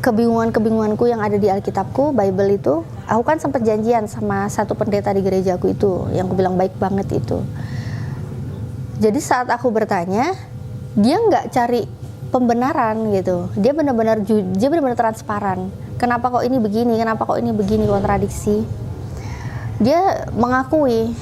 kebingunganku yang ada di Alkitabku, Bible itu, aku kan sempat janjian sama satu pendeta di gerejaku itu, yang aku bilang baik banget itu. Jadi saat aku bertanya, dia nggak cari pembenaran gitu, dia benar-benar transparan. Kenapa kok ini begini, kontradiksi. Dia mengakui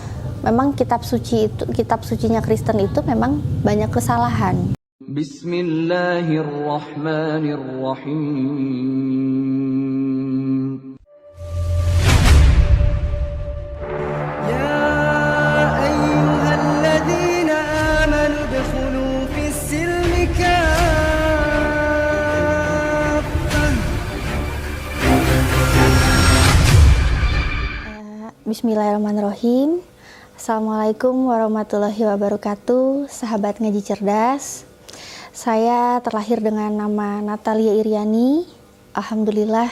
memang kitab sucinya Kristen itu memang banyak kesalahan. Bismillahirrahmanirrahim. Ya ayyuhalladzina amanu dkhulu fis-silmi kaffah. Bismillahirrahmanirrahim. Assalamualaikum warahmatullahi wabarakatuh, sahabat ngaji cerdas. Saya terlahir dengan nama Natalia Iriani. Alhamdulillah,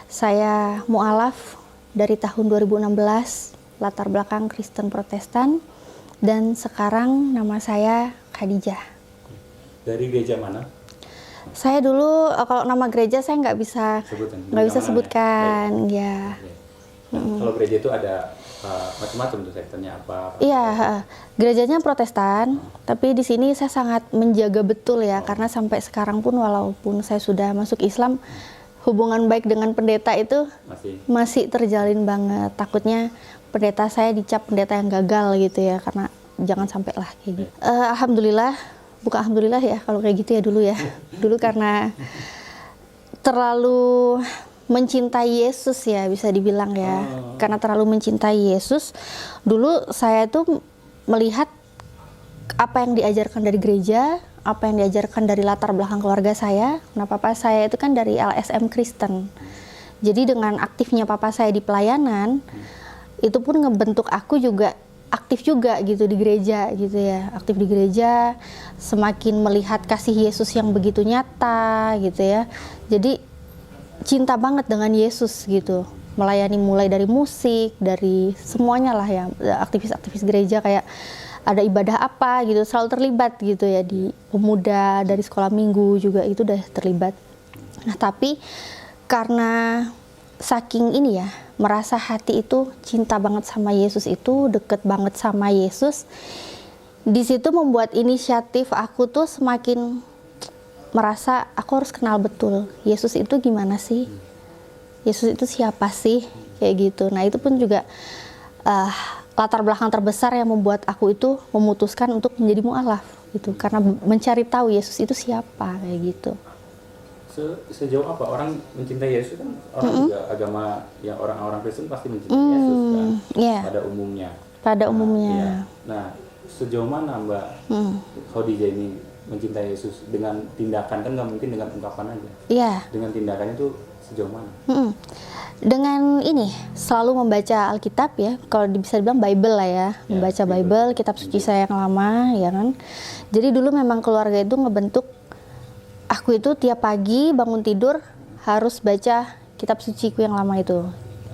saya mu'alaf dari tahun 2016, latar belakang Kristen Protestan, dan sekarang nama saya Khadijah. Dari gereja mana? Saya dulu kalau nama gereja saya nggak bisa sebutkan, ya. Kalau gereja itu ada macam-macam tuh sektornya apa? Iya, gerejanya Protestan, tapi di sini saya sangat menjaga betul ya, karena sampai sekarang pun walaupun saya sudah masuk Islam, hubungan baik dengan pendeta itu masih terjalin banget. Takutnya pendeta saya dicap pendeta yang gagal gitu ya, karena jangan sampai lah kayak gitu. Alhamdulillah, bukan alhamdulillah ya kalau kayak gitu ya dulu ya. Dulu karena terlalu mencintai Yesus ya, bisa dibilang ya. Karena terlalu mencintai Yesus, dulu saya tuh melihat apa yang diajarkan dari gereja, apa yang diajarkan dari latar belakang keluarga saya. Nah, papa saya itu kan dari LSM Kristen. Jadi dengan aktifnya papa saya di pelayanan, itu pun ngebentuk aku juga aktif juga gitu di gereja gitu ya. Aktif di gereja, semakin melihat kasih Yesus yang begitu nyata gitu ya. Jadi cinta banget dengan Yesus gitu, melayani mulai dari musik, dari semuanya lah ya, aktivis-aktivis gereja kayak ada ibadah apa gitu, selalu terlibat gitu ya, di pemuda, dari sekolah minggu juga itu udah terlibat. Nah tapi karena saking ini ya, merasa hati itu cinta banget sama Yesus itu, deket banget sama Yesus, di situ membuat inisiatif aku tuh semakin merasa aku harus kenal betul Yesus itu gimana sih, Yesus itu siapa sih, kayak gitu. Nah itu pun juga latar belakang terbesar yang membuat aku itu memutuskan untuk menjadi mu'alaf gitu, karena mencari tahu Yesus itu siapa kayak gitu. Sejauh apa orang mencintai Yesus kan, orang juga agama yang orang-orang Kristen pasti mencintai Yesus kan, pada umumnya. Ya. Nah sejauh mana Mbak Khadijah ini mencintai Yesus dengan tindakan, kan nggak mungkin dengan ungkapan aja. Iya. Dengan tindakan itu sejauh mana? Dengan ini selalu membaca Alkitab ya, kalau bisa dibilang Bible lah ya, membaca Bible, kitab suci saya yang lama ya kan. Jadi dulu memang keluarga itu ngebentuk aku itu tiap pagi bangun tidur harus baca kitab suciku yang lama itu,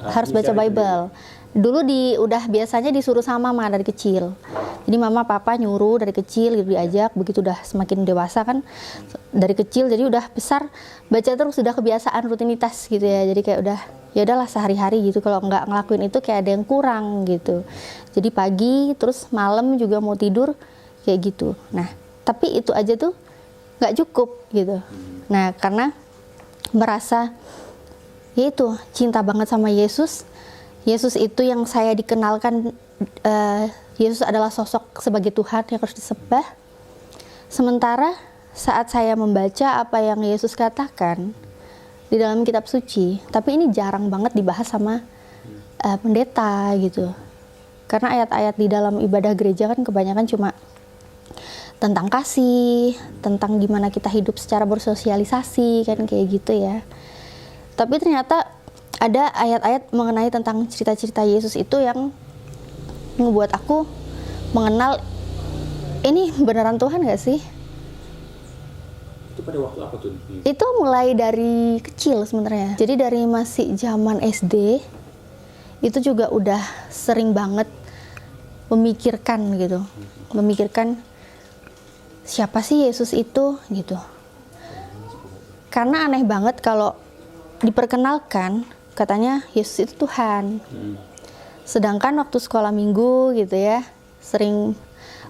harus baca Bible. Dulu udah biasanya disuruh sama mama dari kecil. Jadi mama papa nyuruh dari kecil gitu, diajak, begitu udah semakin dewasa kan dari kecil, jadi udah besar baca terus, sudah kebiasaan, rutinitas gitu ya. Jadi kayak udah ya udahlah sehari-hari gitu, kalau nggak ngelakuin itu kayak ada yang kurang gitu. Jadi pagi terus malam juga mau tidur kayak gitu. Nah, tapi itu aja tuh nggak cukup gitu. Nah, karena merasa ya itu cinta banget sama Yesus. Yesus itu yang saya dikenalkan, Yesus adalah sosok sebagai Tuhan yang harus disembah. Sementara saat saya membaca apa yang Yesus katakan di dalam kitab suci, tapi ini jarang banget dibahas sama pendeta gitu. Karena ayat-ayat di dalam ibadah gereja kan kebanyakan cuma tentang kasih, tentang gimana kita hidup secara bersosialisasi kan kayak gitu ya. Tapi ternyata ada ayat-ayat mengenai tentang cerita-cerita Yesus itu yang ngebuat aku mengenal ini beneran Tuhan gak sih? Itu pada waktu apa tuh? Itu mulai dari kecil sebenarnya. Jadi dari masih zaman SD itu juga udah sering banget memikirkan gitu, memikirkan siapa sih Yesus itu gitu. Karena aneh banget kalau diperkenalkan katanya Yesus itu Tuhan. Sedangkan waktu sekolah minggu gitu ya, sering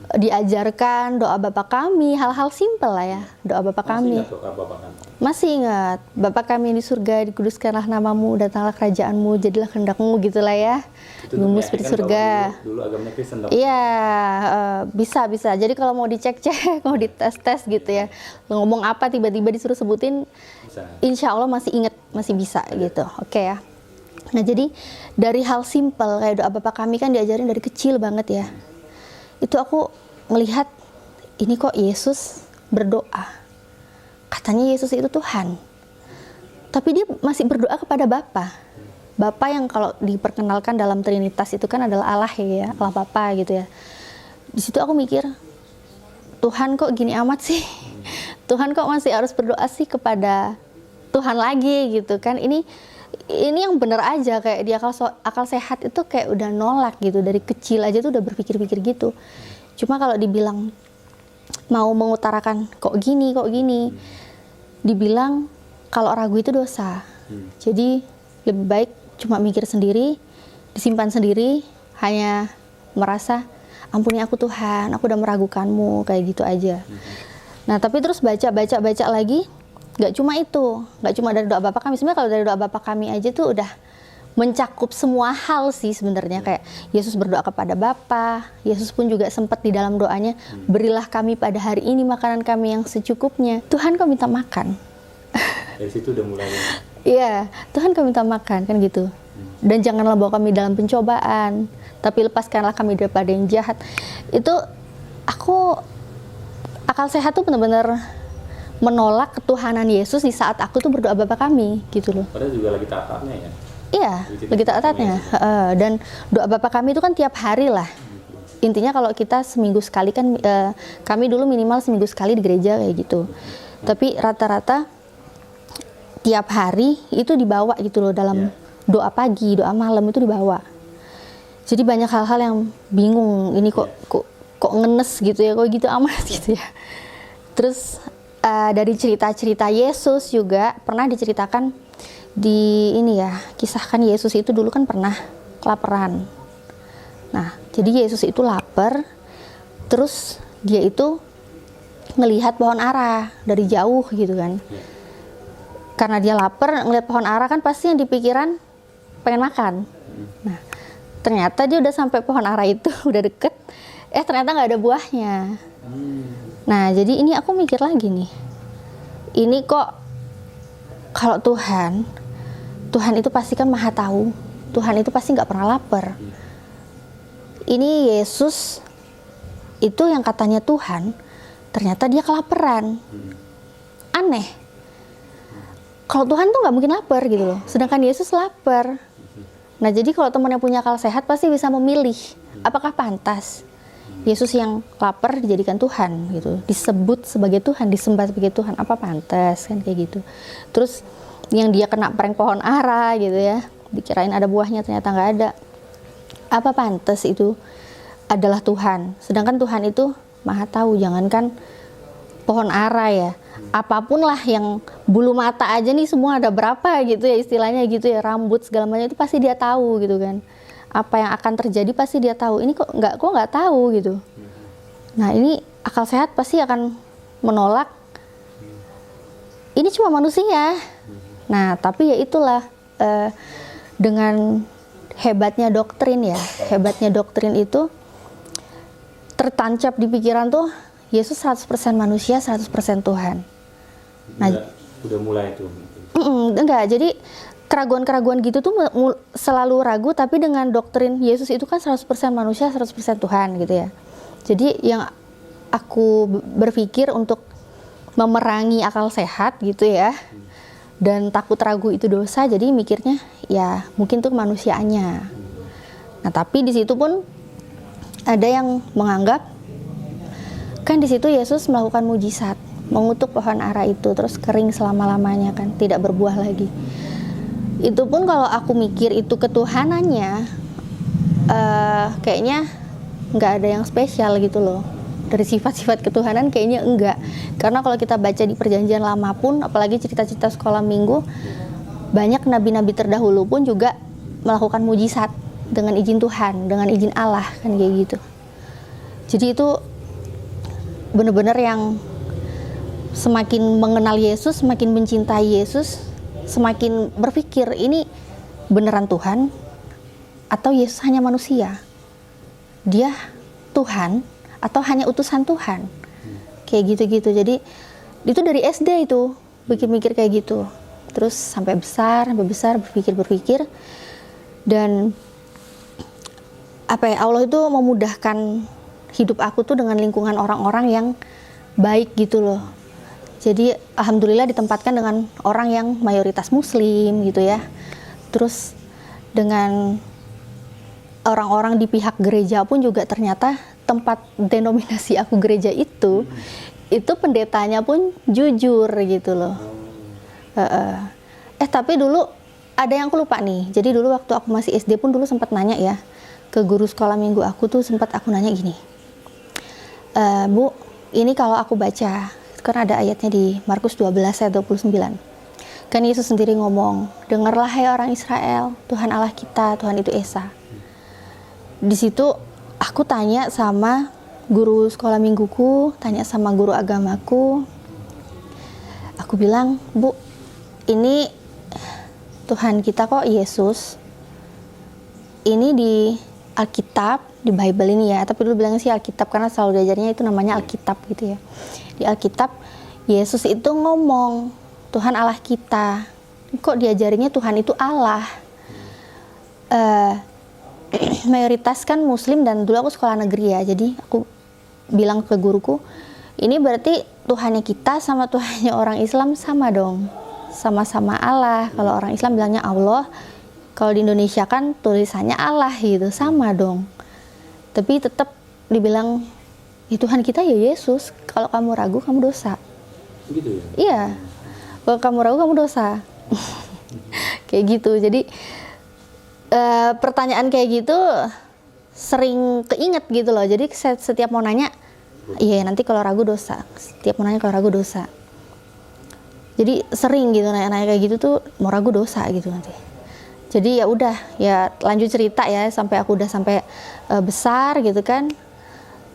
diajarkan doa Bapa kami, hal-hal simpel lah ya, doa Bapa kami. Masih ingat doa Bapak kan? Masih ingat, Bapa kami yang di surga, dikuduskanlah namamu, datanglah kerajaanmu, jadilah kehendakmu gitulah ya. Ibumu seperti surga. Dulu agamanya Kristen dong. Iya, bisa. Jadi kalau mau dicek-cek, mau dites-tes gitu ya, ngomong apa tiba-tiba disuruh sebutin, Bisa. insya Allah masih inget, masih bisa gitu. Oke ya. Nah jadi dari hal simpel kayak doa Bapa kami kan diajarin dari kecil banget ya. Itu aku ngelihat ini kok Yesus berdoa. Katanya Yesus itu Tuhan. Tapi dia masih berdoa kepada Bapa. Bapa yang kalau diperkenalkan dalam Trinitas itu kan adalah Allah ya, Allah Bapa gitu ya. Di situ aku mikir, Tuhan kok gini amat sih? Tuhan kok masih harus berdoa sih kepada Tuhan lagi gitu kan? Ini yang bener aja, kayak di akal sehat itu kayak udah nolak gitu, dari kecil aja tuh udah berpikir-pikir gitu. Cuma kalau dibilang mau mengutarakan kok gini, dibilang kalau ragu itu dosa. Jadi lebih baik cuma mikir sendiri, disimpan sendiri, hanya merasa ampuni aku Tuhan, aku udah meragukanmu, kayak gitu aja. Nah tapi terus baca lagi, nggak cuma itu, nggak cuma dari doa Bapa kami. Sebenarnya kalau dari doa Bapa kami aja tuh udah mencakup semua hal sih sebenarnya. Kayak Yesus berdoa kepada Bapa, Yesus pun juga sempat di dalam doanya, berilah kami pada hari ini makanan kami yang secukupnya. Tuhan kau minta makan. Dari situ udah mulai. Iya, Tuhan kau minta makan, kan gitu. Dan janganlah bawa kami dalam pencobaan, tapi lepaskanlah kami daripada yang jahat. Itu aku, akal sehat tuh benar-benar menolak ketuhanan Yesus di saat aku tuh berdoa Bapa kami gitu loh. Padahal juga lagi taat-taatnya ya. Iya, lagi taat-taatnya. Dan doa Bapa kami itu kan tiap hari lah. Intinya kalau kita seminggu sekali kan, kami dulu minimal seminggu sekali di gereja kayak gitu. Tapi rata-rata tiap hari itu dibawa gitu loh, dalam doa pagi, doa malam itu dibawa. Jadi banyak hal-hal yang bingung, ini kok ngenes gitu ya, kok gitu amat gitu ya. Terus dari cerita-cerita Yesus juga pernah diceritakan di ini ya, kisahkan Yesus itu dulu kan pernah kelaparan. Nah, jadi Yesus itu lapar, terus dia itu ngelihat pohon ara dari jauh gitu kan. Karena dia lapar, ngelihat pohon ara kan pasti yang dipikiran pengen makan. Nah, ternyata dia udah sampai pohon ara itu, udah deket, ternyata nggak ada buahnya. Nah, jadi ini aku mikir lagi nih, ini kok kalau Tuhan itu pasti kan maha tahu, Tuhan itu pasti nggak pernah lapar. Ini Yesus itu yang katanya Tuhan, ternyata dia kelaparan. Aneh. Kalau Tuhan tuh nggak mungkin lapar gitu loh, sedangkan Yesus lapar. Nah, jadi kalau teman yang punya akal sehat pasti bisa memilih, apakah pantas Yesus yang lapar dijadikan Tuhan gitu, disebut sebagai Tuhan, disembah sebagai Tuhan, apa pantas kan kayak gitu. Terus yang dia kena prank pohon ara gitu ya, dikirain ada buahnya ternyata nggak ada, apa pantas itu adalah Tuhan, sedangkan Tuhan itu maha tahu. Jangankan pohon ara ya, apapun lah, yang bulu mata aja nih semua ada berapa gitu ya, istilahnya gitu ya, rambut segala macam itu pasti dia tahu gitu kan. Apa yang akan terjadi pasti dia tahu. Ini kok nggak tahu gitu. Nah, ini akal sehat pasti akan menolak. Ini cuma manusia. Nah, tapi ya itulah, dengan hebatnya doktrin ya. Hebatnya doktrin itu tertancap di pikiran tuh, Yesus 100% manusia, 100% Tuhan. Nah, udah mulai tuh. Enggak, jadi keraguan-keraguan gitu tuh selalu ragu, tapi dengan doktrin Yesus itu kan 100% manusia, 100% Tuhan gitu ya. Jadi yang aku berpikir untuk memerangi akal sehat gitu ya, dan takut ragu itu dosa, jadi mikirnya ya mungkin tuh kemanusiaannya. Nah, tapi di situ pun ada yang menganggap kan di situ Yesus melakukan mujizat, mengutuk pohon ara itu terus kering selama-lamanya kan, tidak berbuah lagi. Itu pun kalau aku mikir itu ketuhanannya, kayaknya nggak ada yang spesial gitu loh. dari sifat-sifat ketuhanan kayaknya enggak. Karena kalau kita baca di perjanjian lama pun, apalagi cerita-cerita sekolah minggu, banyak nabi-nabi terdahulu pun juga melakukan mujizat dengan izin Tuhan, dengan izin Allah, kan kayak gitu. Jadi itu benar-benar yang semakin mengenal Yesus, semakin mencintai Yesus, semakin berpikir ini beneran Tuhan atau Yesus hanya manusia? Dia Tuhan atau hanya utusan Tuhan? Kayak gitu-gitu. Jadi itu dari SD itu mikir-mikir kayak gitu. Terus sampai besar berpikir. Dan Allah itu memudahkan hidup aku tuh dengan lingkungan orang-orang yang baik gitu loh. Jadi alhamdulillah ditempatkan dengan orang yang mayoritas muslim gitu ya. Terus dengan orang-orang di pihak gereja pun juga ternyata tempat denominasi aku gereja itu pendetanya pun jujur gitu loh. Tapi dulu ada yang aku lupa nih. Jadi dulu waktu aku masih SD pun dulu sempat nanya ya ke guru sekolah minggu aku tuh, sempat aku nanya gini, Bu, ini kalau aku baca, kan ada ayatnya di Markus 12 ayat 29. Kan Yesus sendiri ngomong, dengarlah hai orang Israel, Tuhan Allah kita, Tuhan itu Esa. Di situ aku tanya sama guru sekolah mingguku, tanya sama guru agamaku. Aku bilang, Bu, ini Tuhan kita kok Yesus. Ini di Alkitab, di Bible ini ya, tapi dulu bilangnya sih Alkitab karena selalu diajarnya itu namanya Alkitab gitu ya. Di Alkitab, Yesus itu ngomong, Tuhan Allah kita. Kok diajarinya Tuhan itu Allah? Mayoritas kan muslim dan dulu aku sekolah negeri ya, jadi aku bilang ke guruku, ini berarti Tuhannya kita sama Tuhannya orang Islam sama dong, sama-sama Allah. Kalau orang Islam bilangnya Allah, kalau di Indonesia kan tulisannya Allah gitu, sama dong. Tapi tetap dibilang, ya Tuhan kita ya Yesus, kalau kamu ragu kamu dosa. Gitu ya? Iya, kalau kamu ragu kamu dosa. Kayak gitu. Jadi pertanyaan kayak gitu sering keinget gitu loh. Jadi setiap mau nanya, iya nanti kalau ragu dosa. Setiap mau nanya kalau ragu dosa. Jadi sering gitu nanya-nanya kayak gitu tuh mau ragu dosa gitu nanti. Jadi ya udah, ya lanjut cerita ya sampai aku udah sampai besar gitu kan.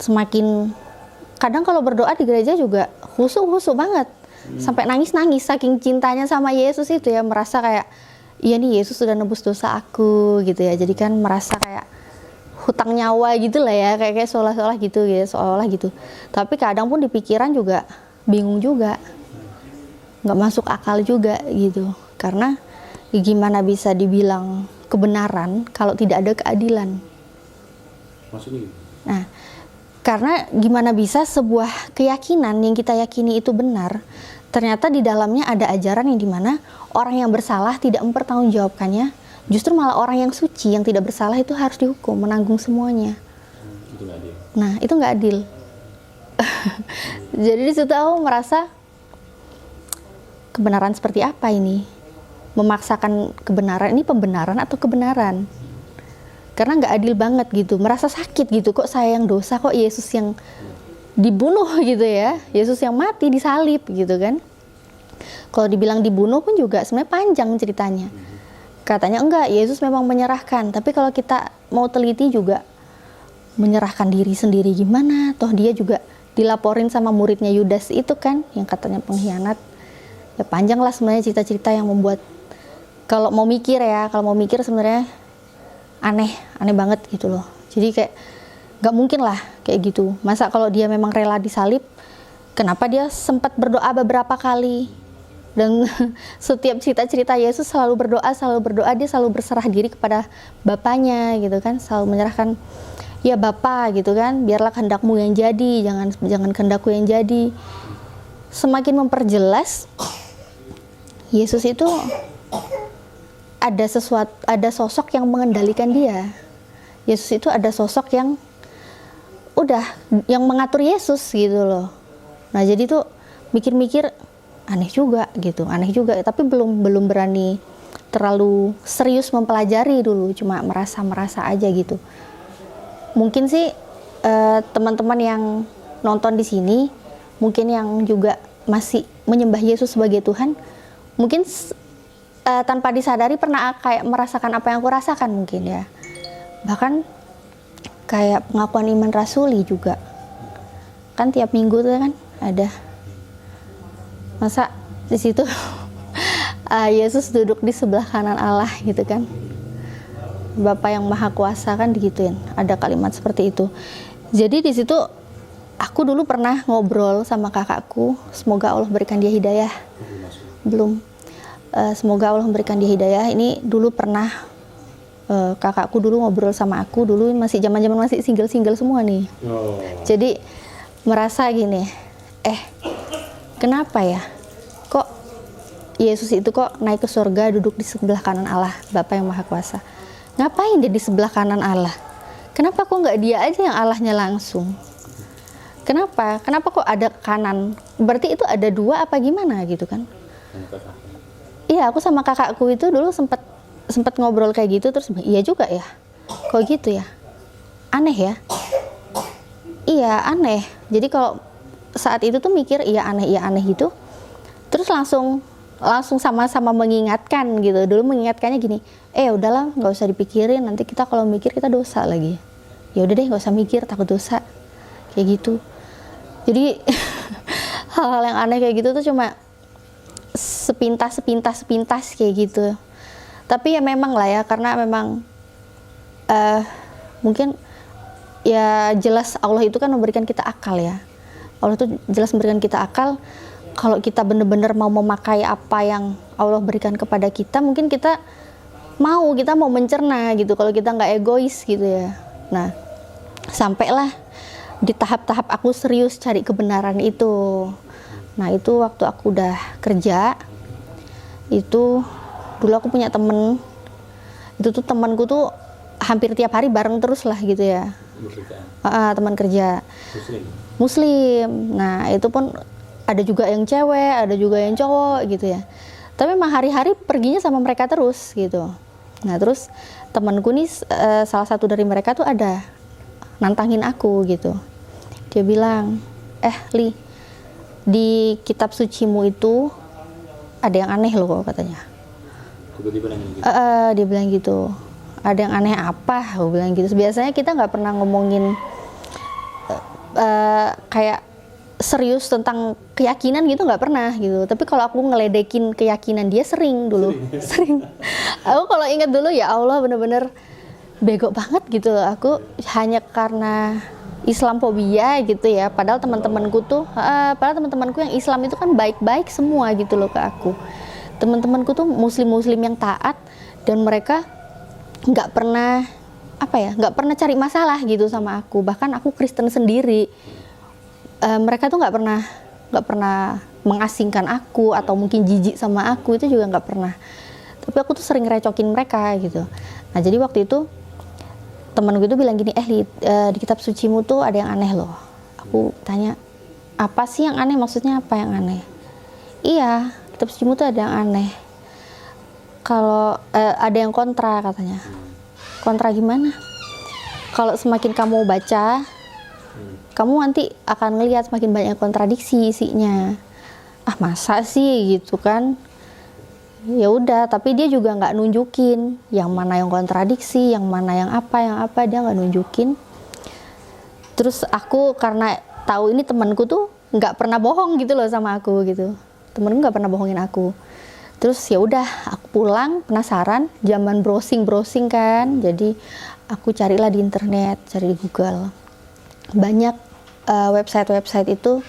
Semakin kadang kalau berdoa di gereja juga khusyuk banget. Sampai nangis-nangis saking cintanya sama Yesus itu ya, merasa kayak iya nih Yesus sudah nebus dosa aku gitu ya. Jadi kan merasa kayak hutang nyawa gitu lah ya, kayak seolah-olah gitu ya, seolah-olah gitu. Tapi kadang pun di pikiran juga bingung juga. Nggak masuk akal juga gitu. Karena gimana bisa dibilang kebenaran kalau tidak ada keadilan? Maksudnya gitu? Nah, karena gimana bisa sebuah keyakinan yang kita yakini itu benar, ternyata di dalamnya ada ajaran yang dimana orang yang bersalah tidak mempertanggungjawabkannya, justru malah orang yang suci yang tidak bersalah itu harus dihukum, menanggung semuanya. Itu nggak adil. Nah, itu nggak adil. Jadi di situ aku merasa kebenaran seperti apa ini? Memaksakan kebenaran, ini pembenaran atau kebenaran? Karena nggak adil banget gitu, merasa sakit gitu, kok saya yang dosa, kok Yesus yang dibunuh gitu ya, Yesus yang mati disalib gitu kan. Kalau dibilang dibunuh pun juga sebenarnya panjang ceritanya. Katanya enggak, Yesus memang menyerahkan, tapi kalau kita mau teliti juga menyerahkan diri sendiri gimana, toh dia juga dilaporin sama muridnya Yudas itu kan, yang katanya pengkhianat. Ya panjang lah sebenarnya cerita-cerita yang membuat, kalau mau mikir sebenarnya aneh banget gitu loh. Jadi kayak nggak mungkin lah kayak gitu. Masa kalau dia memang rela disalib, kenapa dia sempat berdoa beberapa kali? Dan setiap cerita-cerita Yesus selalu berdoa, dia selalu berserah diri kepada Bapaknya gitu kan, selalu menyerahkan, ya Bapa gitu kan, biarlah kehendakmu yang jadi, jangan kehendakku yang jadi. Semakin memperjelas Yesus itu ada sosok yang mengendalikan dia. Yesus itu ada sosok yang yang mengatur Yesus gitu loh. Nah, jadi tuh mikir-mikir aneh juga, tapi belum berani terlalu serius mempelajari dulu, cuma merasa aja gitu. Mungkin sih teman-teman yang nonton di sini, mungkin yang juga masih menyembah Yesus sebagai Tuhan, mungkin tanpa disadari pernah kayak merasakan apa yang aku rasakan mungkin ya. Bahkan kayak pengakuan iman rasuli juga. Kan tiap minggu tuh kan ada. Masa di situ Yesus duduk di sebelah kanan Allah gitu kan. Bapa yang Maha Kuasa kan digituin. Ada kalimat seperti itu. Jadi di situ aku dulu pernah ngobrol sama kakakku. Semoga Allah berikan dia hidayah. Belum. Semoga Allah memberikan dia hidayah. Ini dulu pernah kakakku dulu ngobrol sama aku. Dulu masih zaman-zaman masih single-single semua nih. Oh. Jadi merasa gini. Kenapa ya? Kok Yesus itu kok naik ke surga duduk di sebelah kanan Allah, Bapa yang Maha Kuasa? Ngapain dia di sebelah kanan Allah? Kenapa kok nggak dia aja yang Allahnya langsung? Kenapa? Kenapa kok ada kanan? Berarti itu ada dua apa gimana gitu kan? Iya, aku sama kakakku itu dulu sempat ngobrol kayak gitu, terus iya juga ya. Kok gitu ya? Aneh ya? Iya, aneh. Jadi kalau saat itu tuh mikir iya aneh gitu. Terus langsung sama-sama mengingatkan gitu. Dulu mengingatkannya gini, udahlah nggak usah dipikirin, nanti kita kalau mikir kita dosa lagi. Ya udah deh nggak usah mikir, takut dosa. Kayak gitu. Jadi hal-hal yang aneh kayak gitu tuh cuma sepintas kayak gitu. Tapi ya memang lah ya, karena memang mungkin ya jelas Allah itu kan memberikan kita akal ya. Allah tuh jelas memberikan kita akal. Kalau kita benar-benar mau memakai apa yang Allah berikan kepada kita, mungkin kita mau mencerna gitu. Kalau kita nggak egois gitu ya. Nah, sampailah di tahap-tahap aku serius cari kebenaran itu. Nah, itu waktu aku udah kerja, itu dulu aku punya temen. Itu tuh temanku tuh hampir tiap hari bareng terus lah gitu ya. Teman kerja. Muslim. Nah, itu pun ada juga yang cewek, ada juga yang cowok gitu ya. Tapi emang hari-hari perginya sama mereka terus gitu. Nah, terus temanku nih salah satu dari mereka tuh ada nantangin aku gitu. Dia bilang, Li, di kitab sucimu itu ada yang aneh loh katanya. Tiba-tiba nanya gitu. Dia bilang gitu. Ada yang aneh apa? Aku bilang gitu. Biasanya kita nggak pernah ngomongin kayak serius tentang keyakinan gitu, nggak pernah gitu. Tapi kalau aku ngeledekin keyakinan dia sering dulu. Sering. Aku kalau ingat dulu ya Allah bener-bener bego banget gitu. Aku hanya karena Islamfobia gitu ya. Padahal teman-temanku yang Islam itu kan baik-baik semua gitu loh ke aku. Teman-temanku tuh muslim-muslim yang taat dan mereka nggak pernah cari masalah gitu sama aku. Bahkan aku Kristen sendiri. Mereka tuh nggak pernah mengasingkan aku atau mungkin jijik sama aku, itu juga nggak pernah. Tapi aku tuh sering recokin mereka gitu. Nah, jadi waktu itu temen gue tuh bilang gini, di kitab sucimu tuh ada yang aneh loh. Aku tanya, apa sih yang aneh? Maksudnya apa yang aneh? Iya, kitab sucimu tuh ada yang aneh. Kalau ada yang kontra katanya. Kontra gimana? Kalau semakin kamu baca, kamu nanti akan ngelihat semakin banyak kontradiksi isinya. Masa sih gitu kan? Ya udah, tapi dia juga nggak nunjukin yang mana yang kontradiksi, yang mana yang apa dia nggak nunjukin. Terus aku karena tahu ini temanku tuh nggak pernah bohong gitu loh sama aku gitu. Temenku nggak pernah bohongin aku. Terus ya udah, aku pulang penasaran, zaman browsing kan. Jadi aku carilah di internet, cari di Google. Banyak website itu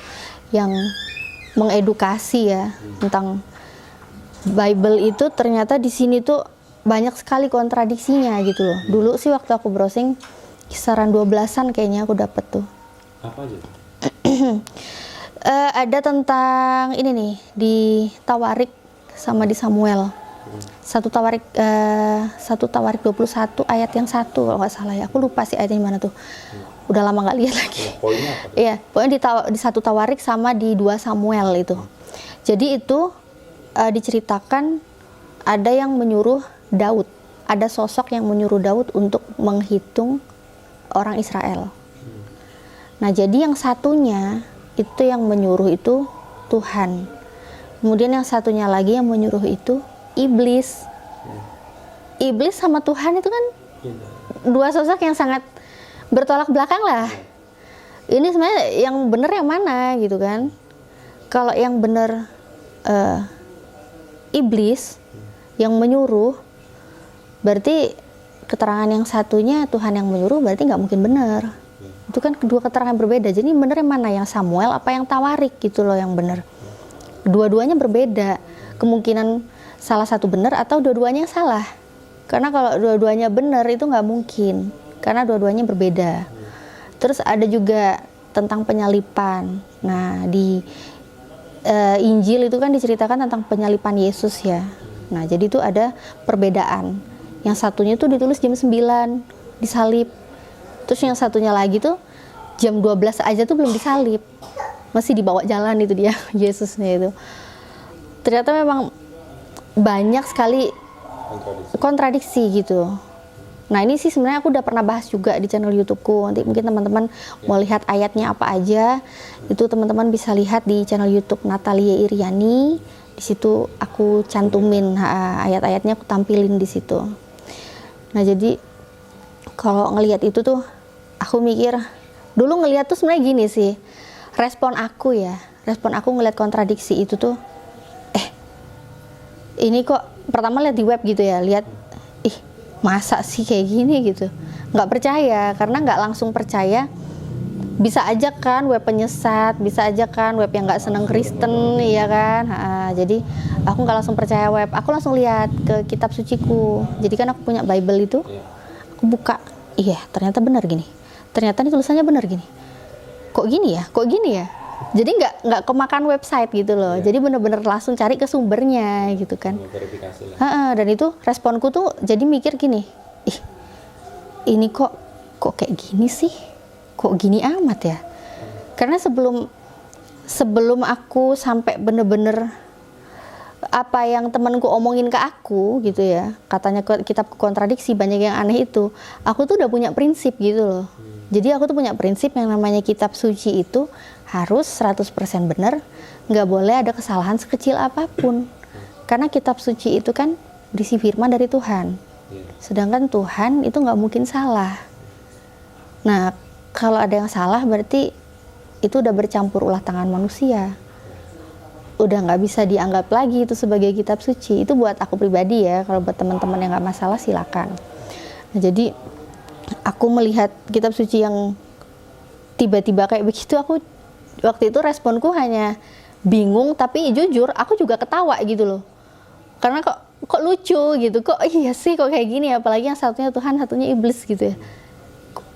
yang mengedukasi ya tentang Bible itu. Ternyata di sini tuh banyak sekali kontradiksinya gitu loh. Dulu sih waktu aku browsing kisaran 12-an kayaknya aku dapet tuh. Apa aja? Ada tentang ini nih di Tawarik sama di Samuel. Satu Tawarik 21 ayat yang 1 kalau nggak salah ya. Aku lupa sih ayatnya mana tuh. Udah lama nggak lihat lagi. Poinnya apa? Iya, pokoknya di 1 Tawarik sama di 2 Samuel itu. Jadi itu diceritakan ada yang menyuruh Daud. Ada sosok yang menyuruh Daud untuk menghitung orang Israel. Nah, jadi yang satunya itu yang menyuruh itu Tuhan. Kemudian yang satunya lagi yang menyuruh itu iblis. Iblis sama Tuhan itu kan dua sosok yang sangat bertolak belakang lah. Ini sebenarnya yang benar yang mana gitu kan? Kalau yang benar iblis yang menyuruh, berarti keterangan yang satunya Tuhan yang menyuruh berarti nggak mungkin benar. Itu kan kedua keterangan berbeda. Jadi benar yang mana, yang Samuel apa yang Tawarik gitu loh yang benar. Dua-duanya berbeda. Kemungkinan salah satu benar atau dua-duanya yang salah. Karena kalau dua-duanya benar itu nggak mungkin. Karena dua-duanya berbeda. Terus ada juga tentang penyalipan. Nah, di Injil itu kan diceritakan tentang penyalipan Yesus ya. Nah, jadi itu ada perbedaan. Yang satunya tuh ditulis jam 9 disalib. Terus yang satunya lagi tuh jam 12 aja tuh belum disalib. Masih dibawa jalan itu dia, Yesusnya itu. Ternyata memang banyak sekali kontradiksi gitu. Nah, ini sih sebenarnya aku udah pernah bahas juga di channel YouTubeku. Nanti mungkin teman-teman mau lihat ayatnya apa aja, itu teman-teman bisa lihat di channel YouTube Natalia Iriani. Di situ aku cantumin ayat-ayatnya, aku tampilin di situ. Nah, jadi kalau ngelihat itu tuh aku mikir, dulu ngelihat tuh sebenarnya gini sih, respon aku ngelihat kontradiksi itu tuh, ini kok pertama lihat di web gitu ya, lihat, masa sih kayak gini gitu, nggak percaya, karena nggak langsung percaya. Bisa aja kan web penyesat, bisa aja kan web yang nggak seneng Kristen, ya kan. Jadi aku nggak langsung percaya web, aku langsung lihat ke kitab suciku. Jadi kan aku punya Bible itu, aku buka, iya ternyata benar gini, ternyata ini tulisannya benar gini, kok gini ya. Jadi nggak kemakan website gitu loh. Jadi bener-bener langsung cari ke sumbernya gitu kan. Dan itu responku tuh jadi mikir gini, ini kok kayak gini sih, kok gini amat ya. Karena sebelum aku sampai bener-bener apa yang temanku omongin ke aku gitu ya, katanya kitab kontradiksi, banyak yang aneh itu, aku tuh udah punya prinsip gitu loh. Jadi aku tuh punya prinsip yang namanya kitab suci itu harus 100% benar, nggak boleh ada kesalahan sekecil apapun. Karena kitab suci itu kan berisi firman dari Tuhan. Sedangkan Tuhan itu nggak mungkin salah. Nah, kalau ada yang salah berarti itu udah bercampur ulah tangan manusia. Udah nggak bisa dianggap lagi itu sebagai kitab suci. Itu buat aku pribadi ya, kalau buat teman-teman yang nggak masalah silakan. Nah, jadi aku melihat kitab suci yang tiba-tiba kayak begitu, aku waktu itu responku hanya bingung, tapi jujur aku juga ketawa gitu loh. Karena kok lucu gitu, kok iya sih kok kayak gini, apalagi yang satunya Tuhan, satunya iblis gitu ya.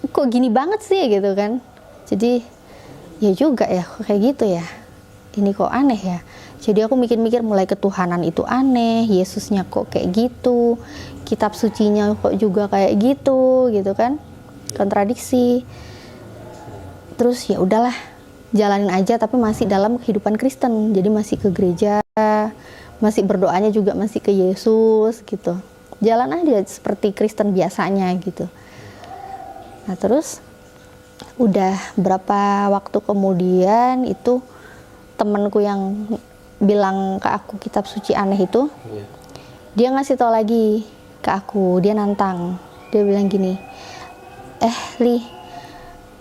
Kok gini banget sih gitu kan. Jadi ya juga ya kok kayak gitu ya. Ini kok aneh ya. Jadi aku mikir-mikir mulai ketuhanan itu aneh, Yesusnya kok kayak gitu, kitab sucinya kok juga kayak gitu kan. Kontradiksi. Terus ya udahlah, jalanin aja, tapi masih dalam kehidupan Kristen. Jadi masih ke gereja, masih berdoanya juga masih ke Yesus gitu. Jalan aja seperti Kristen biasanya gitu. Nah, terus udah berapa waktu kemudian itu temanku yang bilang ke aku kitab suci aneh itu, dia ngasih tau lagi ke aku, dia nantang. Dia bilang gini, Li,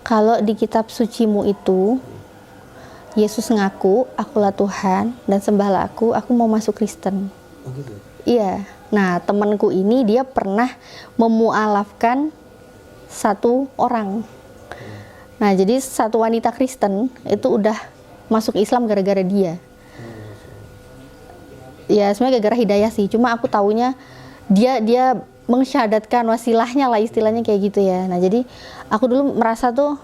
kalau di kitab sucimu itu Yesus ngaku, akulah Tuhan dan sembahlah aku mau masuk Kristen. Oh gitu? Iya. Nah, temanku ini dia pernah memualafkan satu orang. Nah, jadi satu wanita Kristen itu udah masuk Islam gara-gara dia. Ya, sebenarnya gara-gara hidayah sih. Cuma aku taunya dia mensyahadatkan, wasilahnya lah istilahnya kayak gitu ya. Nah, jadi aku dulu merasa tuh,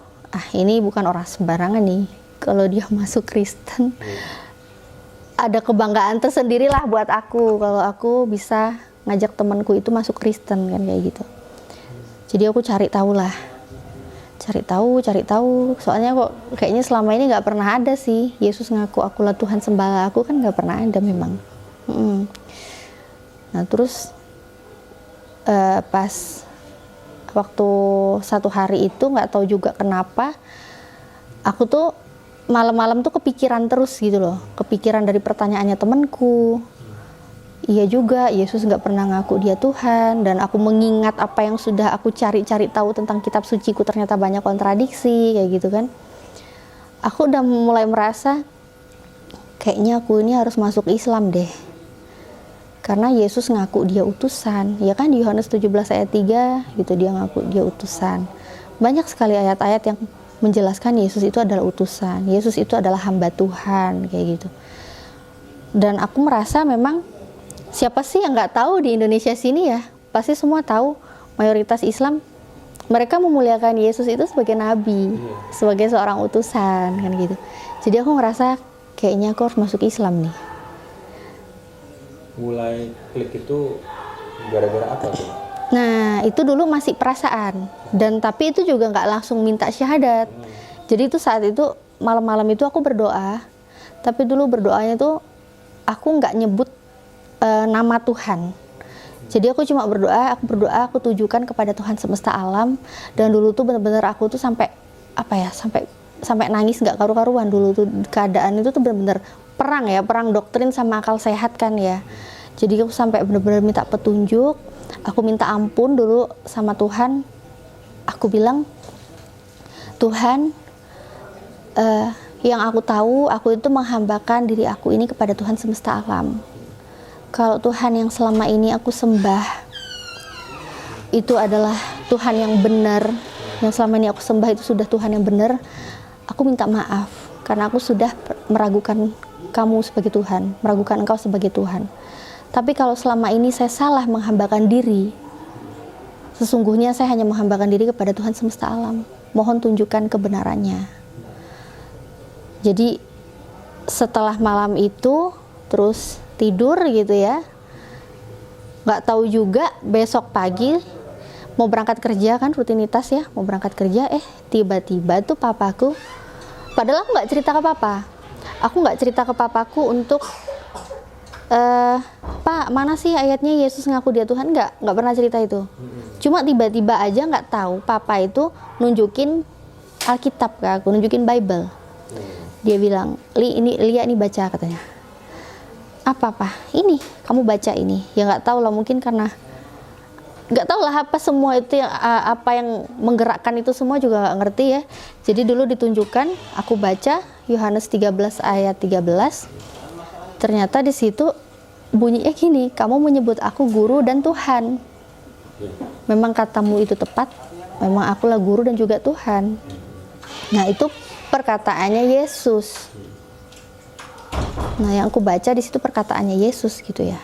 ini bukan orang sembarangan nih. Kalau dia masuk Kristen, ada kebanggaan tersendiri lah buat aku kalau aku bisa ngajak temanku itu masuk Kristen kan kayak gitu. Jadi aku cari tahu. Soalnya kok kayaknya selama ini nggak pernah ada sih Yesus ngaku akulah Tuhan sembahlah aku, kan nggak pernah ada memang. Nah, terus pas waktu satu hari itu nggak tahu juga kenapa aku tuh malam-malam tuh kepikiran terus gitu loh, kepikiran dari pertanyaannya temanku. Iya juga, Yesus nggak pernah ngaku dia Tuhan, dan aku mengingat apa yang sudah aku cari-cari tahu tentang kitab suciku, ternyata banyak kontradiksi kayak gitu kan. Aku udah mulai merasa kayaknya aku ini harus masuk Islam deh, karena Yesus ngaku dia utusan, ya kan, di Yohanes 17 ayat 3 gitu, dia ngaku dia utusan. Banyak sekali ayat-ayat yang menjelaskan Yesus itu adalah utusan, Yesus itu adalah hamba Tuhan kayak gitu. Dan aku merasa memang siapa sih yang nggak tahu di Indonesia sini ya, pasti semua tahu, mayoritas Islam mereka memuliakan Yesus itu sebagai nabi, sebagai seorang utusan kan gitu. Jadi aku ngerasa kayaknya aku harus masuk Islam nih. Mulai klik itu gara-gara apa tuh? Nah, itu dulu masih perasaan, dan tapi itu juga nggak langsung minta syahadat. Jadi itu saat itu malam-malam itu aku berdoa, tapi dulu berdoanya tuh aku nggak nyebut nama Tuhan. Jadi aku cuma berdoa, aku tujukan kepada Tuhan semesta alam. Dan dulu tuh bener-bener aku tuh sampai apa ya, sampai nangis nggak karu-karuan. Dulu tuh keadaan itu tuh bener-bener perang ya, perang doktrin sama akal sehat kan ya. Jadi aku sampai bener-bener minta petunjuk, aku minta ampun dulu sama Tuhan. Aku bilang, Tuhan, yang aku tahu, aku itu menghambakan diri aku ini kepada Tuhan semesta alam. Kalau Tuhan yang selama ini aku sembah itu adalah Tuhan yang benar, yang selama ini aku sembah itu sudah Tuhan yang benar, aku minta maaf karena aku sudah meragukan kamu sebagai Tuhan, meragukan engkau sebagai Tuhan. Tapi kalau selama ini saya salah menghambakan diri, sesungguhnya saya hanya menghambakan diri kepada Tuhan semesta alam. Mohon tunjukkan kebenarannya. Jadi setelah malam itu terus tidur gitu ya, nggak tahu juga besok pagi mau berangkat kerja kan, rutinitas ya, mau berangkat kerja, tiba-tiba tuh papaku, padahal aku nggak cerita ke papa, untuk Pak, mana sih ayatnya Yesus ngaku dia Tuhan, nggak pernah cerita itu. Cuma tiba-tiba aja nggak tahu papa itu nunjukin Alkitab ke aku, nunjukin Bible. Dia bilang, Lia ini baca katanya. Apa ini kamu baca ini? Ya nggak tahu lah, mungkin karena nggak tahu lah apa semua itu yang apa yang menggerakkan itu semua juga nggak ngerti ya. Jadi dulu ditunjukkan, aku baca Yohanes 13 ayat 13. Ternyata di situ bunyinya gini, kamu menyebut aku guru dan Tuhan. Memang katamu itu tepat, memang akulah guru dan juga Tuhan. Nah, itu perkataannya Yesus. Nah, yang aku baca di situ perkataannya Yesus gitu ya.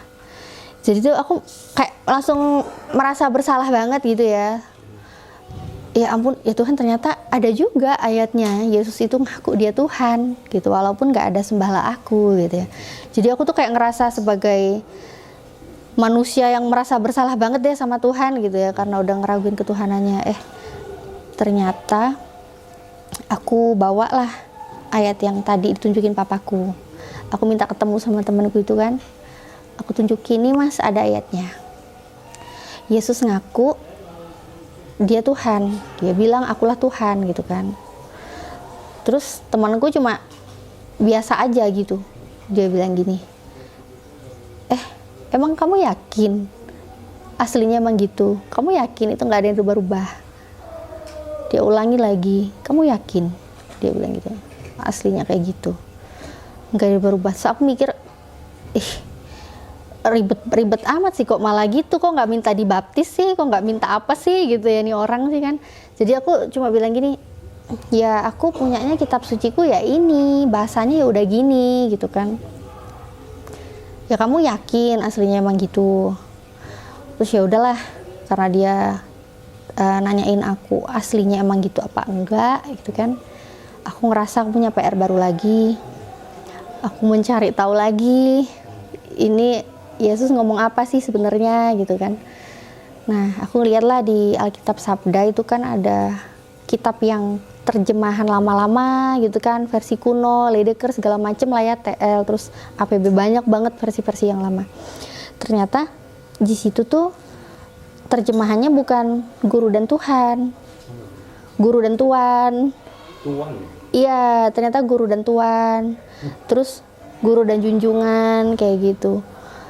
Jadi tuh aku kayak langsung merasa bersalah banget gitu ya. Ya ampun, ya Tuhan, ternyata ada juga ayatnya Yesus itu ngaku dia Tuhan gitu, walaupun nggak ada sembahlah aku gitu ya. Jadi aku tuh kayak ngerasa sebagai manusia yang merasa bersalah banget deh sama Tuhan gitu ya, karena udah ngeraguin ketuhanannya. Ternyata aku bawalah ayat yang tadi ditunjukin papaku. Aku minta ketemu sama temanku itu kan, aku tunjukin, nih mas, ada ayatnya. Yesus ngaku dia Tuhan, dia bilang akulah Tuhan gitu kan. Terus temanku cuma biasa aja gitu, dia bilang gini, emang kamu yakin aslinya emang gitu? Kamu yakin itu nggak ada yang rubah-rubah? Dia ulangi lagi, kamu yakin? Dia bilang gitu, aslinya kayak gitu, nggak ada berubah. So aku mikir, ribet amat sih, kok malah gitu, kok nggak minta dibaptis sih, kok nggak minta apa sih gitu ya nih orang sih kan. Jadi aku cuma bilang gini, ya aku punyanya kitab suciku ya ini, bahasanya ya udah gini gitu kan. Ya kamu yakin aslinya emang gitu? Terus ya udahlah, karena dia nanyain aku aslinya emang gitu apa enggak gitu kan. Aku ngerasa aku punya PR baru lagi. Aku mencari tahu lagi, ini Yesus ngomong apa sih sebenarnya gitu kan. Nah, aku lihatlah di Alkitab Sabda itu kan ada kitab yang terjemahan lama-lama gitu kan, versi kuno, Ledeker segala macem lah ya, TL, terus APB, banyak banget versi-versi yang lama. Ternyata di situ tuh terjemahannya bukan guru dan Tuhan, guru dan tuan. Tuan. Iya, ternyata guru dan tuan. Terus guru dan junjungan kayak gitu.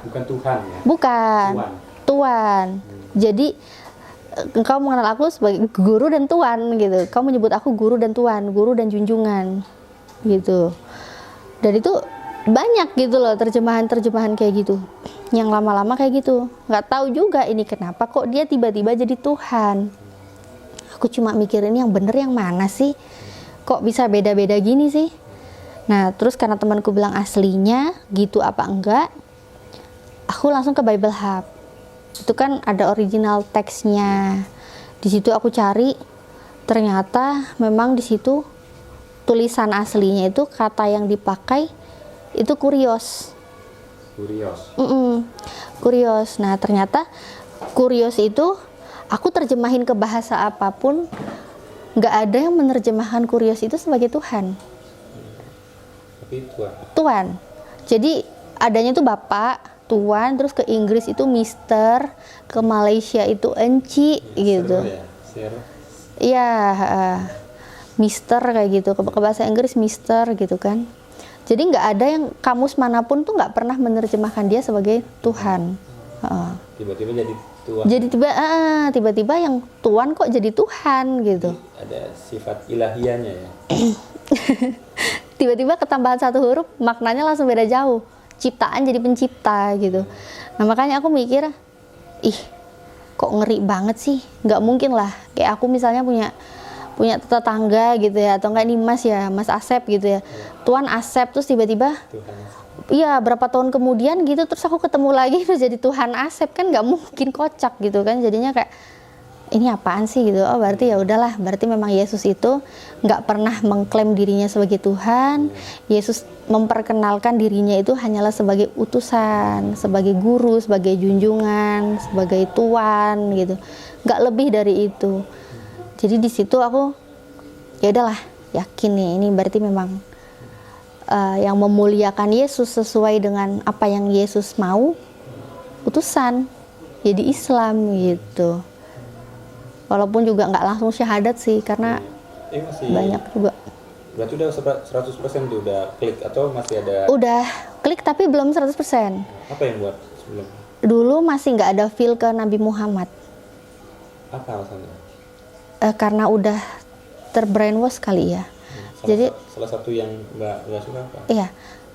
Bukan Tuhan ya. Bukan. Tuan. Tuan. Jadi engkau mengenal aku sebagai guru dan tuan gitu. Kau menyebut aku guru dan tuan, guru dan junjungan gitu. Dan itu banyak gitu loh terjemahan-terjemahan kayak gitu. Yang lama-lama kayak gitu. Nggak tahu juga ini kenapa kok dia tiba-tiba jadi Tuhan. Aku cuma mikir ini yang bener yang mana sih? Kok bisa beda-beda gini sih? Nah, terus karena temanku bilang aslinya gitu apa enggak, aku langsung ke Bible Hub. Itu kan ada original teksnya. Di situ aku cari, ternyata memang di situ tulisan aslinya itu kata yang dipakai itu kurios. Kurios. Kurios. Nah, ternyata kurios itu aku terjemahin ke bahasa apapun, nggak ada yang menerjemahkan kurios itu sebagai Tuhan. Tapi Tuhan. Tuan. Jadi adanya itu Bapak, Tuan, terus ke Inggris itu Mister, ke Malaysia itu Enci gitu. Ya? Sir. Iya, Mister kayak gitu. Ke bahasa Inggris Mister gitu kan. Jadi nggak ada yang kamus manapun tuh nggak pernah menerjemahkan dia sebagai Tuhan. Tiba-tiba jadi Tuhan. Jadi tiba-tiba yang Tuan kok jadi Tuhan gitu. Ada sifat ilahianya ya. Tiba-tiba ketambahan satu huruf maknanya langsung beda jauh. Ciptaan jadi pencipta gitu. Nah makanya aku mikir, ih kok ngeri banget sih, nggak mungkin lah. Kayak aku misalnya punya tetangga gitu ya, atau enggak nih Mas ya, Mas Asep gitu ya. Tuan Asep terus tiba-tiba, Tuhan. iya berapa tahun kemudian gitu terus aku ketemu lagi terus jadi Tuhan Asep, kan nggak mungkin, kocak gitu kan. Jadinya kayak ini apaan sih gitu. Oh berarti ya udahlah, berarti memang Yesus itu nggak pernah mengklaim dirinya sebagai Tuhan. Yesus memperkenalkan dirinya itu hanyalah sebagai utusan, sebagai guru, sebagai junjungan, sebagai tuan gitu, nggak lebih dari itu. Jadi di situ aku ya udahlah yakin nih, ini berarti memang yang memuliakan Yesus sesuai dengan apa yang Yesus mau, utusan jadi Islam gitu. Walaupun juga nggak langsung syahadat sih, karena Masih banyak juga. Berarti udah 100% tuh udah klik atau masih ada? Udah klik tapi belum 100%. Apa yang buat sebelum? Dulu masih nggak ada feel ke Nabi Muhammad. Apa alasannya? Karena udah terbrainwash kali ya. Jadi salah satu yang nggak suka apa? iya,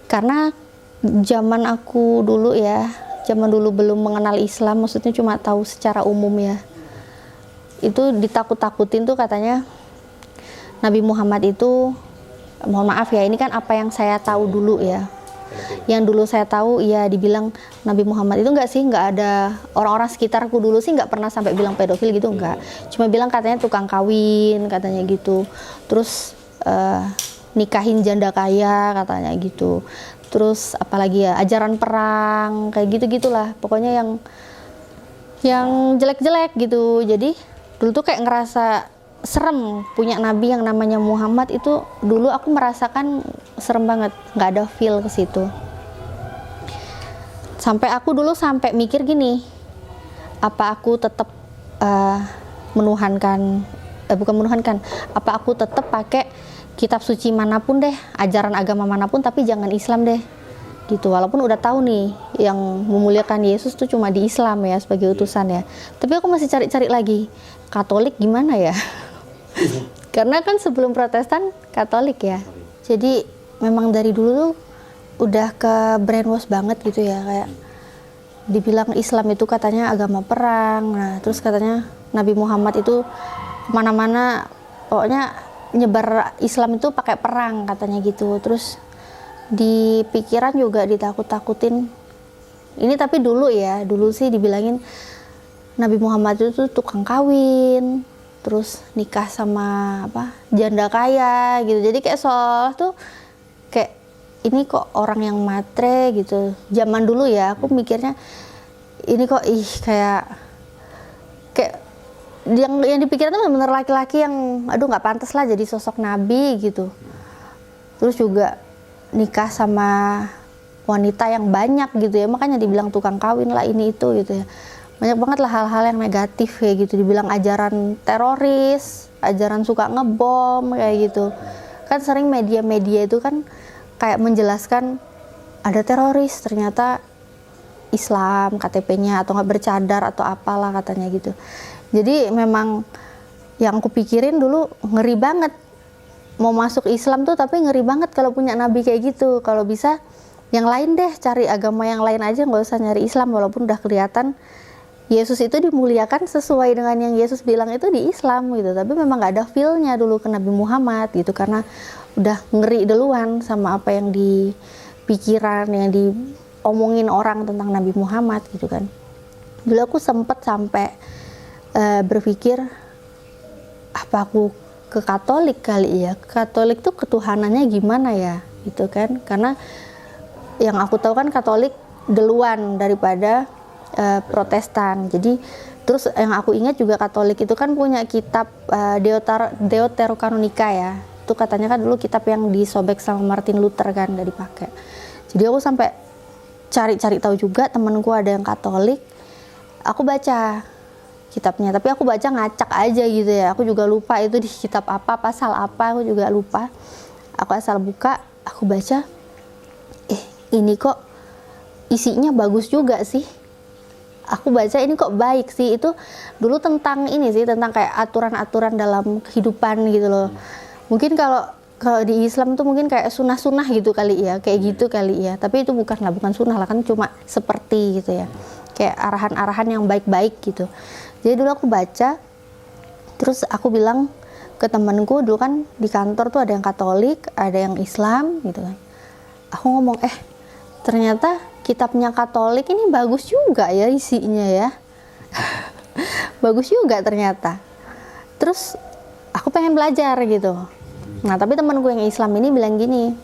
karena zaman aku dulu ya, zaman dulu belum mengenal Islam, maksudnya cuma tahu secara umum ya. Itu ditakut-takutin tuh katanya Nabi Muhammad itu, mohon maaf ya, ini kan apa yang saya tahu dulu ya. Yang dulu saya tahu ya dibilang Nabi Muhammad itu nggak ada, orang-orang sekitarku dulu sih nggak pernah sampai bilang pedofil gitu, nggak. Cuma bilang katanya tukang kawin katanya gitu. Terus nikahin janda kaya katanya gitu. Terus apalagi ya, ajaran perang kayak gitu-gitulah. Pokoknya yang jelek-jelek gitu. Jadi dulu tuh kayak ngerasa serem punya nabi yang namanya Muhammad. Itu dulu aku merasakan serem banget, nggak ada feel ke situ. Sampai aku dulu sampai mikir gini, apa aku tetap bukan menuhankan, apa aku tetap pakai kitab suci manapun deh, ajaran agama manapun, tapi jangan Islam deh gitu. Walaupun udah tahu nih yang memuliakan Yesus tuh cuma di Islam ya, sebagai utusan ya, tapi aku masih cari-cari lagi Katolik gimana ya. Karena kan sebelum Protestan Katolik ya. Jadi memang dari dulu tuh udah ke brainwash banget gitu ya, kayak dibilang Islam itu katanya agama perang. Nah terus katanya Nabi Muhammad itu kemana-mana pokoknya nyebar Islam itu pakai perang katanya gitu. Terus di pikiran juga ditakut-takutin ini, tapi dulu ya, dulu sih dibilangin Nabi Muhammad itu tuh tukang kawin, terus nikah sama janda kaya gitu. Jadi kayak seolah tuh kayak ini kok orang yang matre gitu. Zaman dulu ya aku mikirnya ini kok kayak yang dipikir tuh benar-benar laki-laki yang aduh nggak pantas lah jadi sosok nabi gitu. Terus juga nikah sama wanita yang banyak gitu ya, makanya dibilang tukang kawin lah ini itu gitu ya. Banyak banget lah hal-hal yang negatif kayak gitu, dibilang ajaran teroris, ajaran suka ngebom kayak gitu. Kan sering media-media itu kan kayak menjelaskan ada teroris, ternyata Islam KTP-nya atau nggak bercadar atau apalah katanya gitu. Jadi memang yang aku pikirin dulu ngeri banget mau masuk Islam tuh, tapi ngeri banget kalau punya nabi kayak gitu. Kalau bisa yang lain deh, cari agama yang lain aja, nggak usah nyari Islam, walaupun udah kelihatan Yesus itu dimuliakan sesuai dengan yang Yesus bilang itu di Islam gitu. Tapi memang nggak ada feel-nya dulu ke Nabi Muhammad gitu, karena udah ngeri duluan sama apa yang di pikiran, yang diomongin orang tentang Nabi Muhammad gitu kan. Dulu aku sempet sampai berpikir, apa aku ke Katolik kali ya? Katolik tuh ketuhanannya gimana ya gitu kan? Karena yang aku tahu kan Katolik duluan daripada Protestan. Jadi terus yang aku ingat juga Katolik itu kan punya kitab Deuterokanonika ya. Itu katanya kan dulu kitab yang disobek sama Martin Luther kan, nggak dipakai. Jadi aku sampai cari-cari tahu juga, temanku ada yang Katolik. Aku baca kitabnya, tapi aku baca ngacak aja gitu ya. Aku juga lupa itu di kitab apa, pasal apa, aku juga lupa. Aku asal buka, aku baca, ini kok isinya bagus juga sih. Aku baca ini kok baik sih. Itu dulu tentang ini sih, tentang kayak aturan-aturan dalam kehidupan gitu loh. Mungkin kalau di Islam tuh mungkin kayak sunah-sunah gitu kali ya, kayak gitu kali ya. Tapi itu bukan sunah lah, kan cuma seperti gitu ya, kayak arahan-arahan yang baik-baik gitu. Jadi dulu aku baca, terus aku bilang ke temanku, dulu kan di kantor tuh ada yang Katolik, ada yang Islam gitu kan. Aku ngomong, ternyata kitabnya Katolik ini bagus juga ya isinya ya. Bagus juga ternyata. Terus aku pengen belajar gitu. Nah tapi temanku yang Islam ini bilang gini,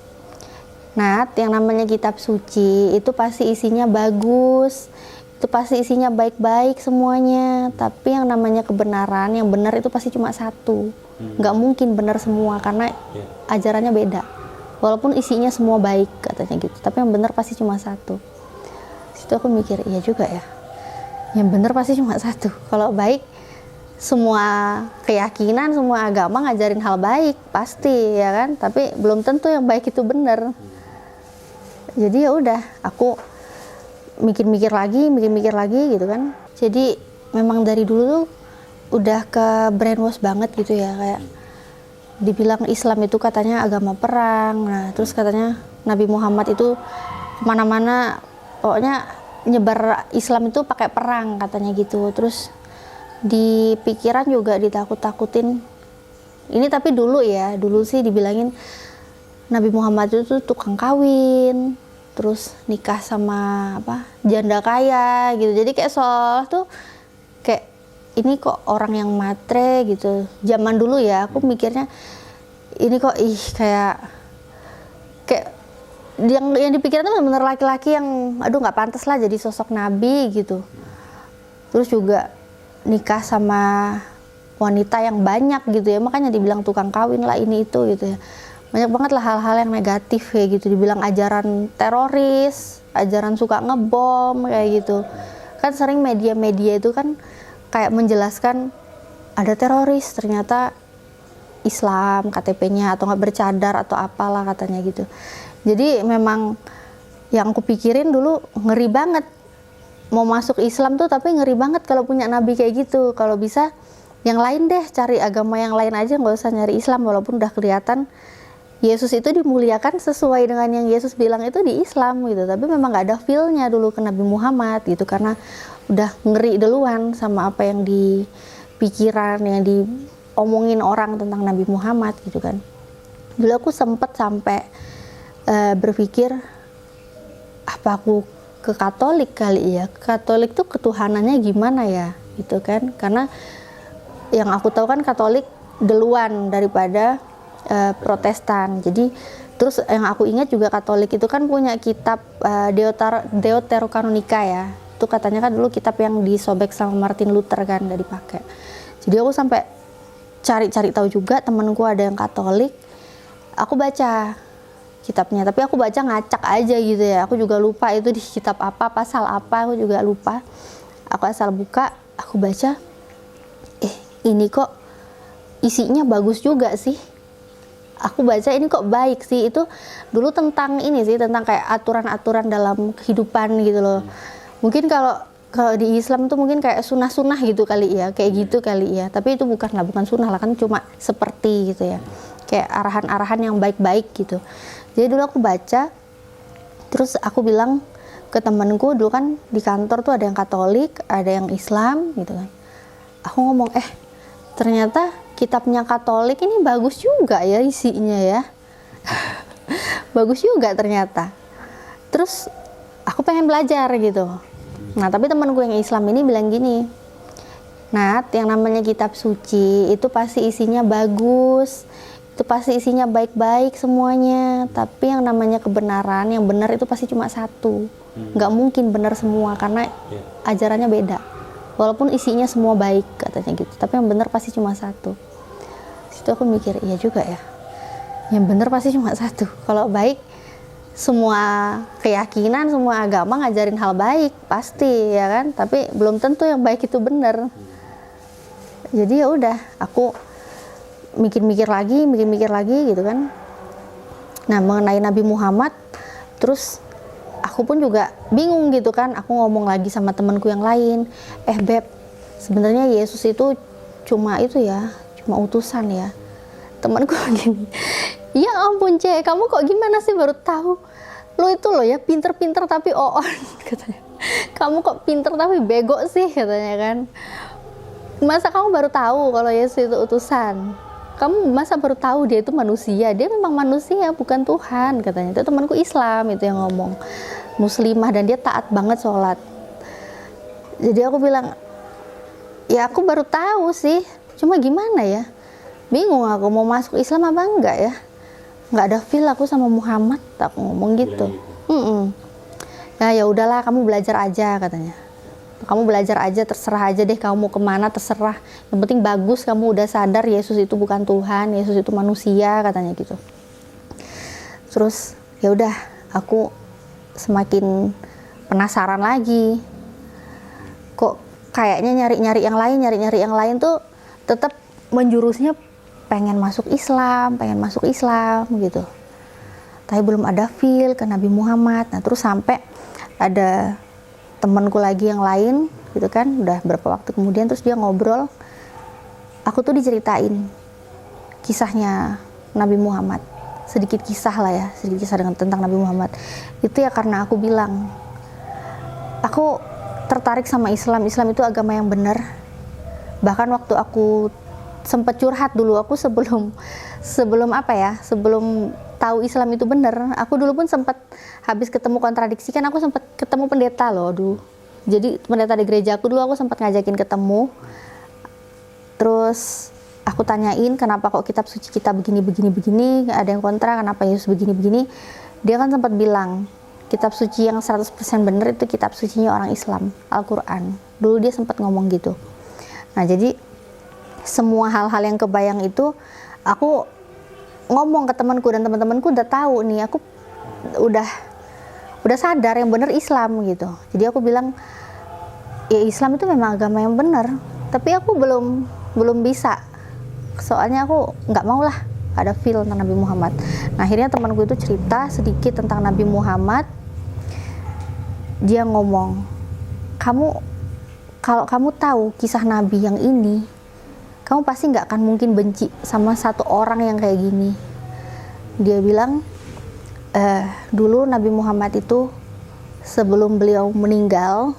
Nat, yang namanya kitab suci itu pasti isinya bagus, itu pasti isinya baik-baik semuanya, tapi yang namanya kebenaran, yang benar itu pasti cuma satu. Nggak mungkin benar semua, karena ajarannya beda. Walaupun isinya semua baik katanya gitu, tapi yang benar pasti cuma satu. Situ aku mikir, iya juga ya, yang benar pasti cuma satu. Kalau baik, semua keyakinan, semua agama ngajarin hal baik pasti ya kan, tapi belum tentu yang baik itu benar. Jadi ya udah, aku mikir-mikir lagi gitu kan. Jadi memang dari dulu tuh udah ke brainwash banget gitu ya, kayak dibilang Islam itu katanya agama perang. Nah terus katanya Nabi Muhammad itu kemana-mana pokoknya nyebar Islam itu pakai perang katanya gitu. Terus di pikiran juga ditakut-takutin ini, tapi dulu sih dibilangin Nabi Muhammad itu tukang kawin, terus nikah sama janda kaya gitu. Jadi kayak seolah tuh kayak ini kok orang yang matre gitu. Zaman dulu ya aku mikirnya ini kok kayak yang dipikirkan tuh bener-bener laki-laki yang aduh nggak pantas lah jadi sosok nabi gitu. Terus juga nikah sama wanita yang banyak gitu ya, makanya dibilang tukang kawin lah ini itu gitu ya. Banyak banget lah hal-hal yang negatif kayak gitu, dibilang ajaran teroris, ajaran suka ngebom kayak gitu. Kan sering media-media itu kan kayak menjelaskan ada teroris, ternyata Islam KTP-nya atau nggak bercadar atau apalah katanya gitu. Jadi memang yang aku pikirin dulu ngeri banget mau masuk Islam tuh, tapi ngeri banget kalau punya nabi kayak gitu. Kalau bisa yang lain deh, cari agama yang lain aja, nggak usah nyari Islam, walaupun udah kelihatan Yesus itu dimuliakan sesuai dengan yang Yesus bilang itu di Islam gitu. Tapi memang nggak ada feel-nya dulu ke Nabi Muhammad gitu, karena udah ngeri duluan sama apa yang di pikiran, yang diomongin orang tentang Nabi Muhammad gitu kan. Dulu aku sempet sampai berpikir, apa aku ke Katolik kali ya? Katolik tuh ketuhanannya gimana ya gitu kan? Karena yang aku tahu kan Katolik duluan daripada Protestan. Jadi terus yang aku ingat juga Katolik itu kan punya kitab Deuterokanonika ya. Itu katanya kan dulu kitab yang disobek sama Martin Luther kan, nggak dipakai. Jadi aku sampai cari-cari tahu juga, temanku ada yang Katolik. Aku baca kitabnya, tapi aku baca ngacak aja gitu ya. Aku juga lupa itu di kitab apa, pasal apa, aku juga lupa. Aku asal buka, aku baca, ini kok isinya bagus juga sih. aku baca ini kok baik sih. Itu dulu tentang ini sih, tentang kayak aturan-aturan dalam kehidupan gitu loh. Mungkin kalau di Islam tuh mungkin kayak sunah-sunah gitu kali ya, kayak gitu kali ya. Tapi itu bukan sunah lah, kan cuma seperti gitu ya, kayak arahan-arahan yang baik-baik gitu. Jadi dulu aku baca, terus aku bilang ke temenku, dulu kan di kantor tuh ada yang Katolik, ada yang Islam gitu kan. Aku ngomong, ternyata kitabnya Katolik ini bagus juga ya isinya ya. Bagus juga ternyata. Terus aku pengen belajar gitu. Nah tapi temanku yang Islam ini bilang gini, Nat, yang namanya kitab suci itu pasti isinya bagus, itu pasti isinya baik-baik semuanya, tapi yang namanya kebenaran, yang benar itu pasti cuma satu. Nggak mungkin benar semua, karena ajarannya beda. Walaupun isinya semua baik katanya gitu, tapi yang benar pasti cuma satu. Situ aku mikir, iya juga ya, yang benar pasti cuma satu. Kalau baik, semua keyakinan, semua agama ngajarin hal baik pasti ya kan, tapi belum tentu yang baik itu benar. Jadi ya udah, aku mikir-mikir lagi gitu kan. Nah mengenai Nabi Muhammad, terus aku pun juga bingung gitu kan. Aku ngomong lagi sama temanku yang lain, Beb, sebenarnya Yesus itu cuma itu ya, cuma utusan ya. Temanku gini, ya ampun Cek, kamu kok gimana sih baru tahu? Lo itu loh ya pinter-pinter tapi on katanya. Kamu kok pinter tapi bego sih katanya kan. Masa kamu baru tahu kalau Yesus itu utusan? Kamu masa baru tahu dia itu manusia? Dia memang manusia, bukan Tuhan katanya. Itu temanku Islam itu yang ngomong, muslimah, dan dia taat banget sholat. Jadi aku bilang, ya aku baru tahu sih, cuma gimana ya, bingung aku mau masuk Islam apa enggak ya. Nggak ada feel aku sama Muhammad, aku ngomong gitu. Ya udahlah, kamu belajar aja katanya. Kamu belajar aja, terserah aja deh kamu mau kemana, terserah. Yang penting bagus kamu udah sadar Yesus itu bukan Tuhan, Yesus itu manusia katanya gitu. Terus ya udah, aku semakin penasaran lagi. Kok kayaknya nyari-nyari yang lain tuh tetap menjurusnya pengen masuk Islam gitu. Tapi belum ada feel ke Nabi Muhammad. Nah terus sampai ada temanku lagi yang lain gitu kan, udah berapa waktu kemudian, terus dia ngobrol, aku tuh diceritain kisahnya Nabi Muhammad, sedikit kisah tentang Nabi Muhammad. Itu ya karena aku bilang, aku tertarik sama Islam itu agama yang benar. Bahkan waktu aku sempat curhat dulu, aku sebelum tahu Islam itu benar, aku dulu pun sempat habis ketemu kontradiksi kan, aku sempat ketemu pendeta loh dulu. Jadi pendeta di gereja aku dulu, aku sempat ngajakin ketemu. Terus aku tanyain kenapa kok kitab suci kita begini, ada yang kontra, kenapa Yesus begini. Dia kan sempat bilang, kitab suci yang 100% benar itu kitab sucinya orang Islam, Al-Quran. Dulu dia sempat ngomong gitu. Nah jadi semua hal-hal yang kebayang itu aku ngomong ke temanku, dan teman-temanku udah tahu nih, aku udah sadar yang benar Islam gitu. Jadi aku bilang, ya Islam itu memang agama yang benar, tapi aku belum bisa, soalnya aku nggak mau lah ada feel tentang Nabi Muhammad. Nah akhirnya temanku itu cerita sedikit tentang Nabi Muhammad. Dia ngomong, kalau kamu tahu kisah Nabi yang ini, kamu pasti nggak akan mungkin benci sama satu orang yang kayak gini. Dia bilang, dulu Nabi Muhammad itu sebelum beliau meninggal,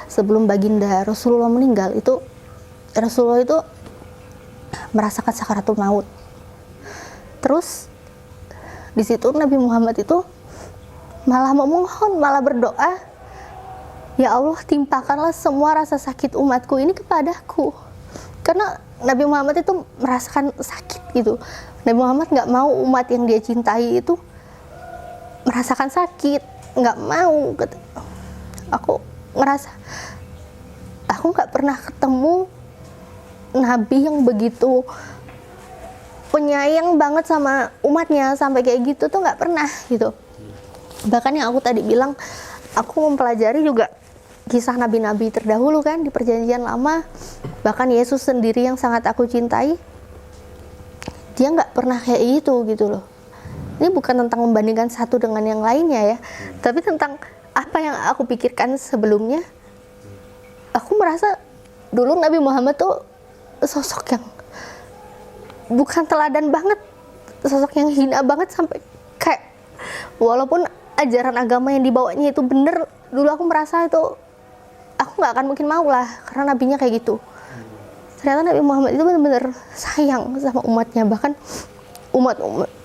sebelum baginda Rasulullah meninggal, itu Rasulullah itu merasakan sakaratul maut. Terus di situ Nabi Muhammad itu malah memohon, malah berdoa, ya Allah timpakanlah semua rasa sakit umatku ini kepadaku. Karena Nabi Muhammad itu merasakan sakit gitu. Nabi Muhammad nggak mau umat yang dia cintai itu merasakan sakit, nggak mau. Aku ngerasa, aku nggak pernah ketemu Nabi yang begitu penyayang banget sama umatnya sampai kayak gitu tuh, nggak pernah gitu. Bahkan yang aku tadi bilang, aku mempelajari juga kisah nabi-nabi terdahulu kan di Perjanjian Lama. Bahkan Yesus sendiri yang sangat aku cintai, dia nggak pernah kayak gitu loh. Ini bukan tentang membandingkan satu dengan yang lainnya ya, tapi tentang apa yang aku pikirkan sebelumnya. Aku merasa dulu Nabi Muhammad tuh sosok yang bukan teladan banget, sosok yang hina banget, sampai kayak walaupun ajaran agama yang dibawanya itu bener, dulu aku merasa itu aku nggak akan mungkin mau lah, karena nabinya kayak gitu. Ternyata Nabi Muhammad itu benar-benar sayang sama umatnya, bahkan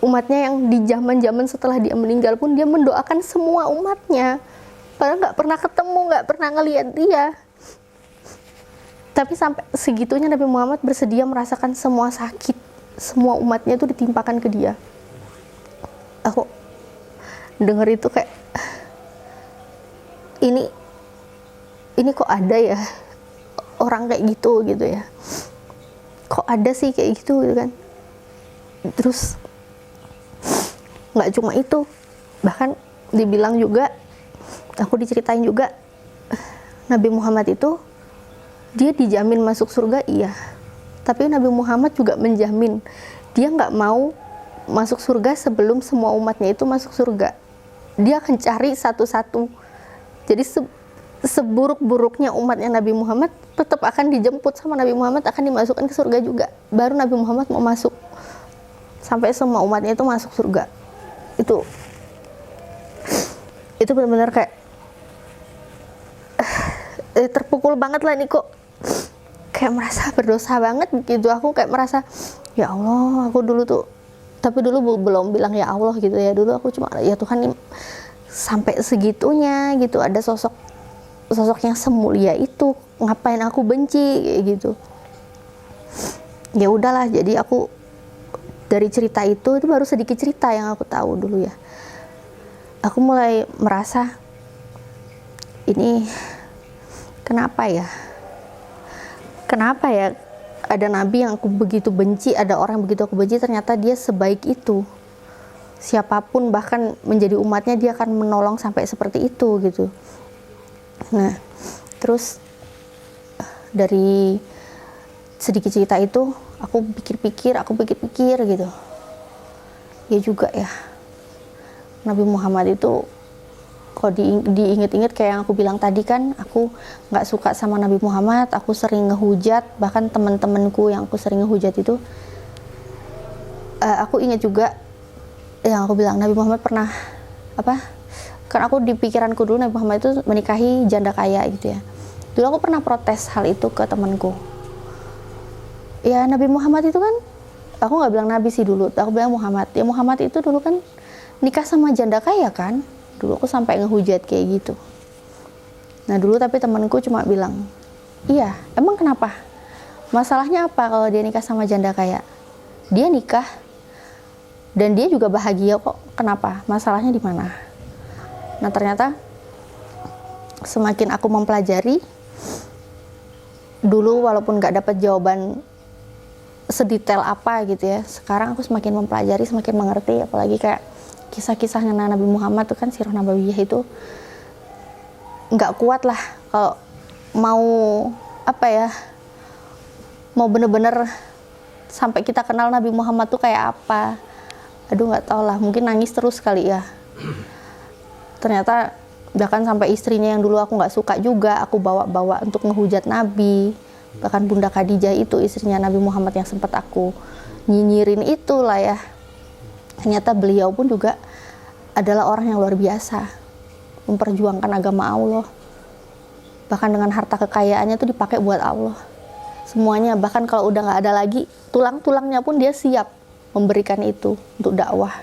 umatnya yang di zaman setelah dia meninggal pun dia mendoakan semua umatnya, padahal nggak pernah ketemu, nggak pernah ngelihat dia. Tapi sampai segitunya Nabi Muhammad bersedia merasakan semua sakit, semua umatnya itu ditimpakan ke dia. Aku denger itu kayak, ini kok ada ya orang kayak gitu ya. Kok ada sih kayak gitu kan. Terus nggak cuma itu, bahkan dibilang juga, aku diceritain juga, Nabi Muhammad itu dia dijamin masuk surga, iya. Tapi Nabi Muhammad juga menjamin dia nggak mau masuk surga sebelum semua umatnya itu masuk surga. Dia akan cari satu-satu. Jadi seburuk-buruknya umatnya Nabi Muhammad tetap akan dijemput sama Nabi Muhammad, akan dimasukkan ke surga juga. Baru Nabi Muhammad mau masuk. Sampai semua umatnya itu masuk surga. Itu benar-benar kayak terpukul banget lah nih, kok kayak merasa berdosa banget gitu. Aku kayak merasa, ya Allah, aku dulu tuh, tapi dulu belum bilang ya Allah gitu ya. Dulu aku cuma, ya Tuhan, ini sampai segitunya gitu, ada sosok yang semulia itu, ngapain aku benci kayak gitu. Ya udahlah, jadi aku dari cerita itu baru sedikit cerita yang aku tahu dulu ya. Aku mulai merasa, ini kenapa ya ada nabi yang aku begitu benci, ada orang yang begitu aku benci, ternyata dia sebaik itu. Siapapun, bahkan menjadi umatnya, dia akan menolong sampai seperti itu gitu. Nah, terus dari sedikit cerita itu aku pikir-pikir gitu. Ya juga ya, Nabi Muhammad itu kalau diinget-inget kayak yang aku bilang tadi kan, aku nggak suka sama Nabi Muhammad, aku sering ngehujat, bahkan teman-temanku yang aku sering ngehujat itu, aku ingat juga yang aku bilang Nabi Muhammad pernah kan aku di pikiranku dulu Nabi Muhammad itu menikahi janda kaya gitu ya. Dulu aku pernah protes hal itu ke temanku. Ya Nabi Muhammad itu kan, aku nggak bilang Nabi sih dulu, aku bilang Muhammad. Ya Muhammad itu dulu kan nikah sama janda kaya kan. Dulu aku sampai ngehujat kayak gitu. Nah dulu tapi temanku cuma bilang, iya, emang kenapa? Masalahnya apa kalau dia nikah sama janda kaya? Dia nikah dan dia juga bahagia kok. Kenapa? Masalahnya di mana? Nah ternyata semakin aku mempelajari, dulu walaupun nggak dapat jawaban sedetail apa gitu ya, sekarang aku semakin mempelajari, semakin mengerti. Apalagi kayak kisah-kisahnya Nabi Muhammad tuh kan, sirah nabawiyah itu nggak kuat lah kalau mau mau bener-bener sampai kita kenal Nabi Muhammad tuh kayak apa. Aduh nggak tau lah, mungkin nangis terus kali ya. Ternyata bahkan sampai istrinya yang dulu aku nggak suka juga aku bawa-bawa untuk ngehujat Nabi. Bahkan Bunda Khadijah itu istrinya Nabi Muhammad yang sempat aku nyinyirin itulah ya. Ternyata beliau pun juga adalah orang yang luar biasa, memperjuangkan agama Allah. Bahkan dengan harta kekayaannya itu dipakai buat Allah. Semuanya, bahkan kalau udah nggak ada lagi, tulang-tulangnya pun dia siap memberikan itu untuk dakwah.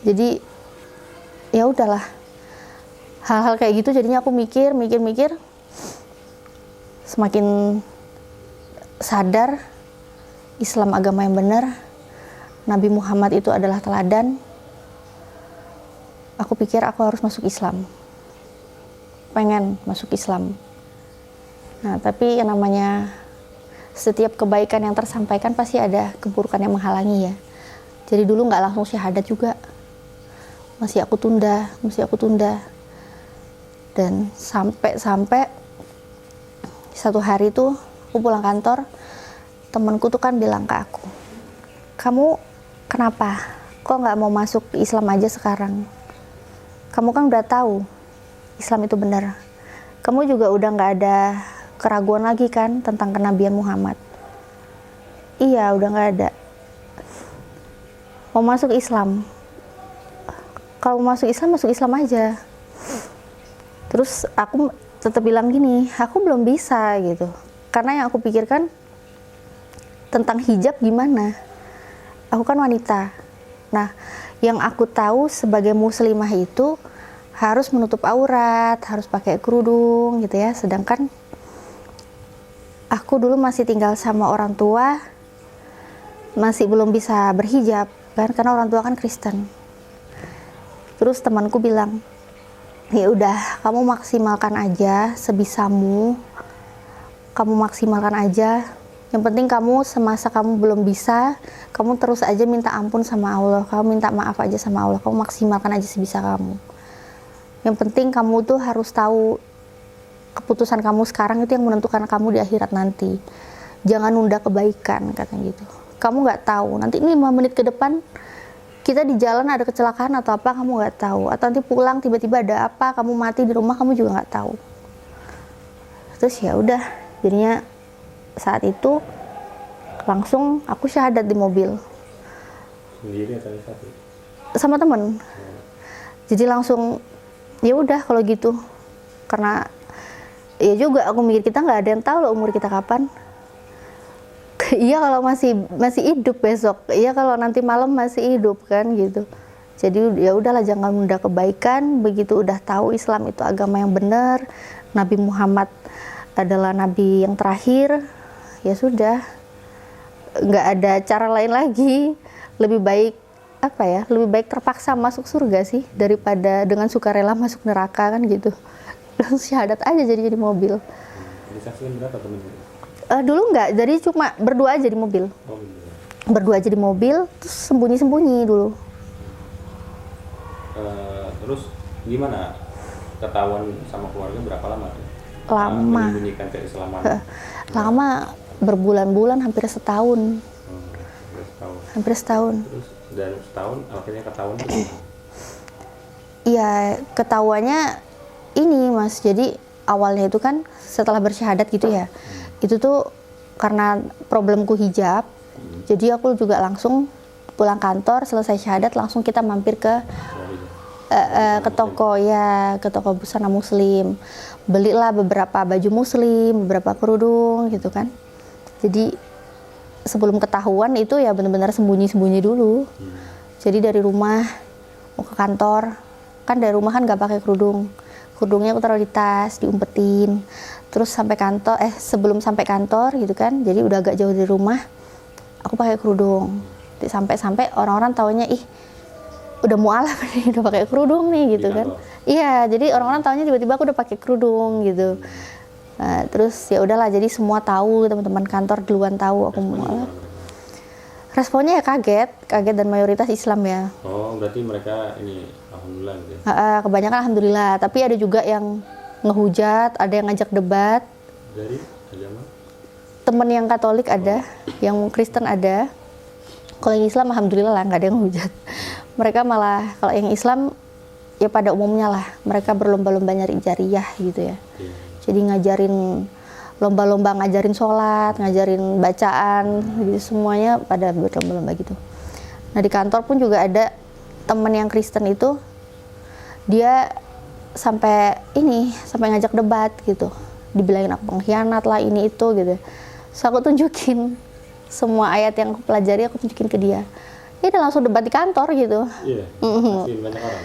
Jadi ya udahlah, hal-hal kayak gitu jadinya aku mikir, semakin sadar Islam agama yang benar, Nabi Muhammad itu adalah teladan. Aku pikir aku harus masuk Islam, pengen masuk Islam. Nah tapi yang namanya setiap kebaikan yang tersampaikan pasti ada keburukan yang menghalangi ya. Jadi dulu nggak langsung syahadat juga, masih aku tunda. Dan sampai satu hari tuh aku pulang kantor, temanku tuh kan bilang ke aku, kamu kenapa? Kok nggak mau masuk Islam aja sekarang? Kamu kan udah tahu Islam itu benar. Kamu juga udah nggak ada keraguan lagi kan tentang kenabian Muhammad. Iya, udah nggak ada. Mau masuk Islam. Kalau mau masuk Islam aja. Terus aku tetap bilang gini, aku belum bisa gitu. Karena yang aku pikirkan tentang hijab gimana. Aku kan wanita. Nah, yang aku tahu sebagai muslimah itu harus menutup aurat, harus pakai kerudung gitu ya. Sedangkan aku dulu masih tinggal sama orang tua, masih belum bisa berhijab kan, karena orang tua kan Kristen. Terus temanku bilang, ya udah, kamu maksimalkan aja sebisamu, kamu maksimalkan aja. Yang penting kamu semasa kamu belum bisa, kamu terus aja minta ampun sama Allah, kamu minta maaf aja sama Allah, kamu maksimalkan aja sebisa kamu. Yang penting kamu tuh harus tahu keputusan kamu sekarang itu yang menentukan kamu di akhirat nanti. Jangan nunda kebaikan, katanya gitu. Kamu nggak tahu, nanti ini 5 menit ke depan kita di jalan ada kecelakaan atau apa, kamu nggak tahu. Atau nanti pulang tiba-tiba ada apa, kamu mati di rumah, kamu juga nggak tahu. Terus ya udah, jadinya saat itu langsung aku syahadat di mobil. Sendiri atau satu? Sama temen. Jadi langsung ya udah kalau gitu. Karena ya juga aku mikir kita nggak ada yang tahu loh umur kita kapan. Iya kalau masih hidup besok. Iya kalau nanti malam masih hidup kan gitu. Jadi ya udahlah, jangan menunda kebaikan. Begitu udah tahu Islam itu agama yang benar, Nabi Muhammad adalah nabi yang terakhir, ya sudah, nggak ada cara lain lagi. Lebih baik apa ya? Lebih baik terpaksa masuk surga sih daripada dengan sukarela masuk neraka kan gitu. Langsung syahadat aja jadi mobil. Disaksikan berapa temen? Dulu nggak, jadi cuma berdua aja di mobil. Oh, gitu. Berdua aja di mobil, terus sembunyi-sembunyi dulu. Terus gimana ketahuan sama keluarga berapa lama? Lama. Menyembunyikan keislaman. Lama, berbulan-bulan, hampir setahun. Hampir setahun. Terus dan setahun akhirnya ketahuan. Iya, ketahuannya ini Mas, jadi awalnya itu kan setelah bersyahadat gitu ya. Itu tuh karena problemku hijab, jadi aku juga langsung pulang kantor, selesai syahadat langsung kita mampir ke toko ya, ke toko busana muslim. Belilah beberapa baju muslim, beberapa kerudung gitu kan. Jadi sebelum ketahuan itu ya benar-benar sembunyi-sembunyi dulu. Jadi dari rumah mau ke kantor, kan dari rumah kan nggak pakai kerudung. Kerudungnya aku taruh di tas, diumpetin. Terus sampai kantor, sebelum sampai kantor gitu kan, jadi udah agak jauh dari rumah, aku pakai kerudung. Sampai orang-orang taunya, ih udah mualaf nih, udah pakai kerudung nih gitu kan. Iya, jadi orang-orang taunya tiba-tiba aku udah pakai kerudung gitu. Nah, terus ya udahlah, jadi semua tahu, teman-teman kantor duluan tahu aku mualaf. Responnya ya kaget dan mayoritas Islam ya. Oh, berarti mereka ini alhamdulillah gitu. Kebanyakan alhamdulillah, tapi ada juga yang ngehujat, ada yang ngajak debat. Dari agama? Temen yang Katolik ada, yang Kristen ada. Kalau yang Islam alhamdulillah lah, nggak ada yang ngehujat. Mereka malah, kalau yang Islam ya pada umumnya lah, mereka berlomba-lomba nyari jariah gitu ya. Jadi ngajarin, lomba-lomba ngajarin sholat, ngajarin bacaan, gitu, semuanya pada berlomba-lomba gitu. Nah di kantor pun juga ada temen yang Kristen itu, dia sampai ngajak debat gitu, dibilangin aku pengkhianat lah ini itu gitu. So aku tunjukin semua ayat yang aku pelajari, aku tunjukin ke dia. Dia udah langsung debat di kantor gitu. Iya. Masih banyak orang.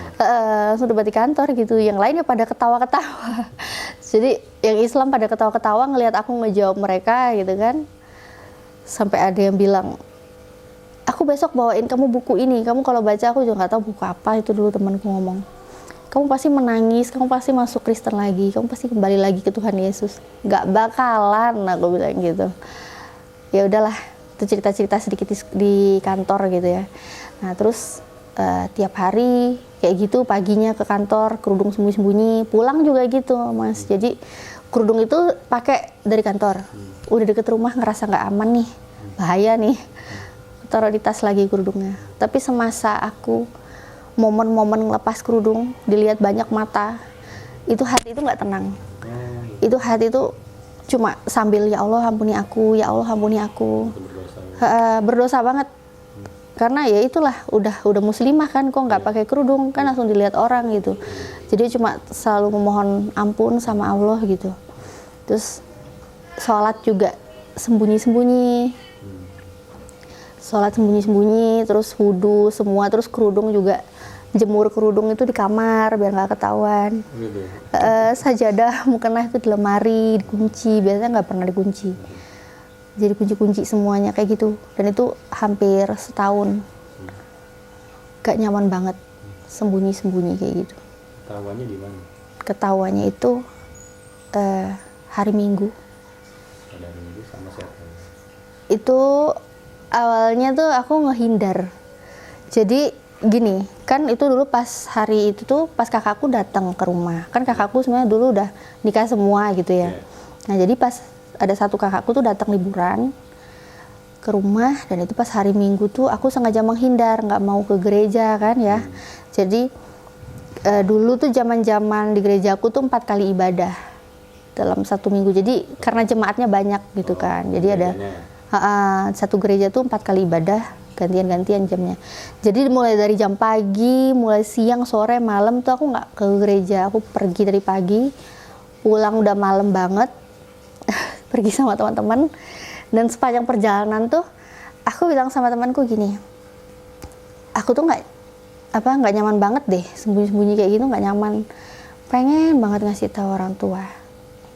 Langsung debat di kantor gitu. Yang lainnya pada ketawa-ketawa. Jadi yang Islam pada ketawa-ketawa ngelihat aku ngejawab mereka gitu kan. Sampai ada yang bilang, aku besok bawain kamu buku ini. Kamu kalau baca, aku juga nggak tahu buku apa itu dulu temanku ngomong. Kamu pasti menangis, kamu pasti masuk Kristen lagi, kamu pasti kembali lagi ke Tuhan Yesus. Nggak bakalan, aku bilang gitu. Ya udahlah, itu cerita-cerita sedikit di kantor gitu ya. Nah terus tiap hari kayak gitu, paginya ke kantor, kerudung sembunyi-sembunyi, pulang juga gitu Mas. Jadi kerudung itu pakai dari kantor. Udah deket rumah ngerasa nggak aman nih, bahaya nih. taruh di tas lagi kerudungnya. Tapi semasa aku momen-momen ngelepas kerudung, dilihat banyak mata, itu hati itu nggak tenang. Itu hati itu cuma sambil ya Allah ampuni aku, ya Allah ampuni aku. Berdosa banget. Karena ya itulah udah muslimah kan, kok nggak pakai kerudung kan langsung dilihat orang gitu. Jadi cuma selalu memohon ampun sama Allah gitu. Terus sholat juga sembunyi-sembunyi, sholat sembunyi-sembunyi, terus wudhu semua, terus kerudung juga jemur kerudung itu di kamar biar nggak ketahuan. Gitu. Sajadah mukena itu di lemari dikunci, biasanya nggak pernah dikunci. Jadi kunci-kunci semuanya kayak gitu, dan itu hampir setahun. Gak nyaman banget, sembunyi-sembunyi kayak gitu. Ketahuannya di mana? Ketahuannya itu hari Minggu. Ada Minggu sama siapa? Itu awalnya tuh aku ngehindar. Jadi gini, kan itu dulu pas hari itu tuh pas kakakku datang ke rumah. Kan kakakku sebenarnya dulu udah nikah semua gitu ya. Nah jadi pas ada satu kakakku tuh datang liburan ke rumah, dan itu pas hari Minggu tuh aku sengaja menghindar, nggak mau ke gereja kan ya. Jadi dulu tuh zaman-zaman di gerejaku tuh 4 kali ibadah dalam satu minggu. Jadi karena jemaatnya banyak gitu kan. Jadi ada satu gereja tuh 4 kali ibadah, gantian-gantian jamnya. Jadi mulai dari jam pagi, mulai siang, sore, malam tuh aku nggak ke gereja. Aku pergi dari pagi, pulang udah malam banget. Pergi sama teman-teman, dan sepanjang perjalanan tuh aku bilang sama temanku gini, aku tuh nggak nyaman banget deh sembunyi-sembunyi kayak gitu, nggak nyaman, pengen banget ngasih tahu orang tua.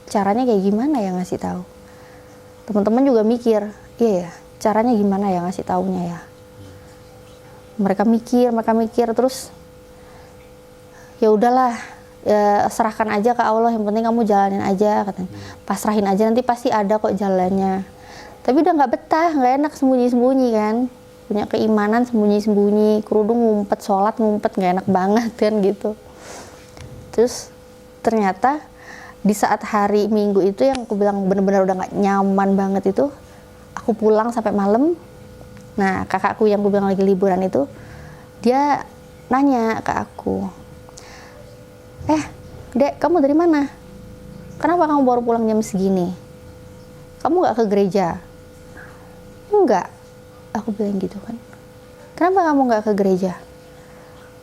Caranya kayak gimana ya ngasih tahu? Teman-teman juga mikir, iya ya, caranya gimana ya ngasih taunya ya? Mereka mikir terus ya udahlah, ya serahkan aja ke Allah, yang penting kamu jalanin aja katanya. Pasrahin aja, nanti pasti ada kok jalannya. Tapi udah nggak betah, nggak enak sembunyi-sembunyi kan, punya keimanan sembunyi-sembunyi, kerudung ngumpet, sholat ngumpet, nggak enak banget kan gitu. Terus ternyata di saat hari Minggu itu yang aku bilang bener-bener udah nggak nyaman banget itu, aku pulang sampai malam. Nah kakakku yang aku bilang lagi liburan itu, dia nanya ke aku, Dek, kamu dari mana? Kenapa kamu baru pulang jam segini? Kamu gak ke gereja? Enggak, aku bilang gitu kan. Kenapa kamu gak ke gereja?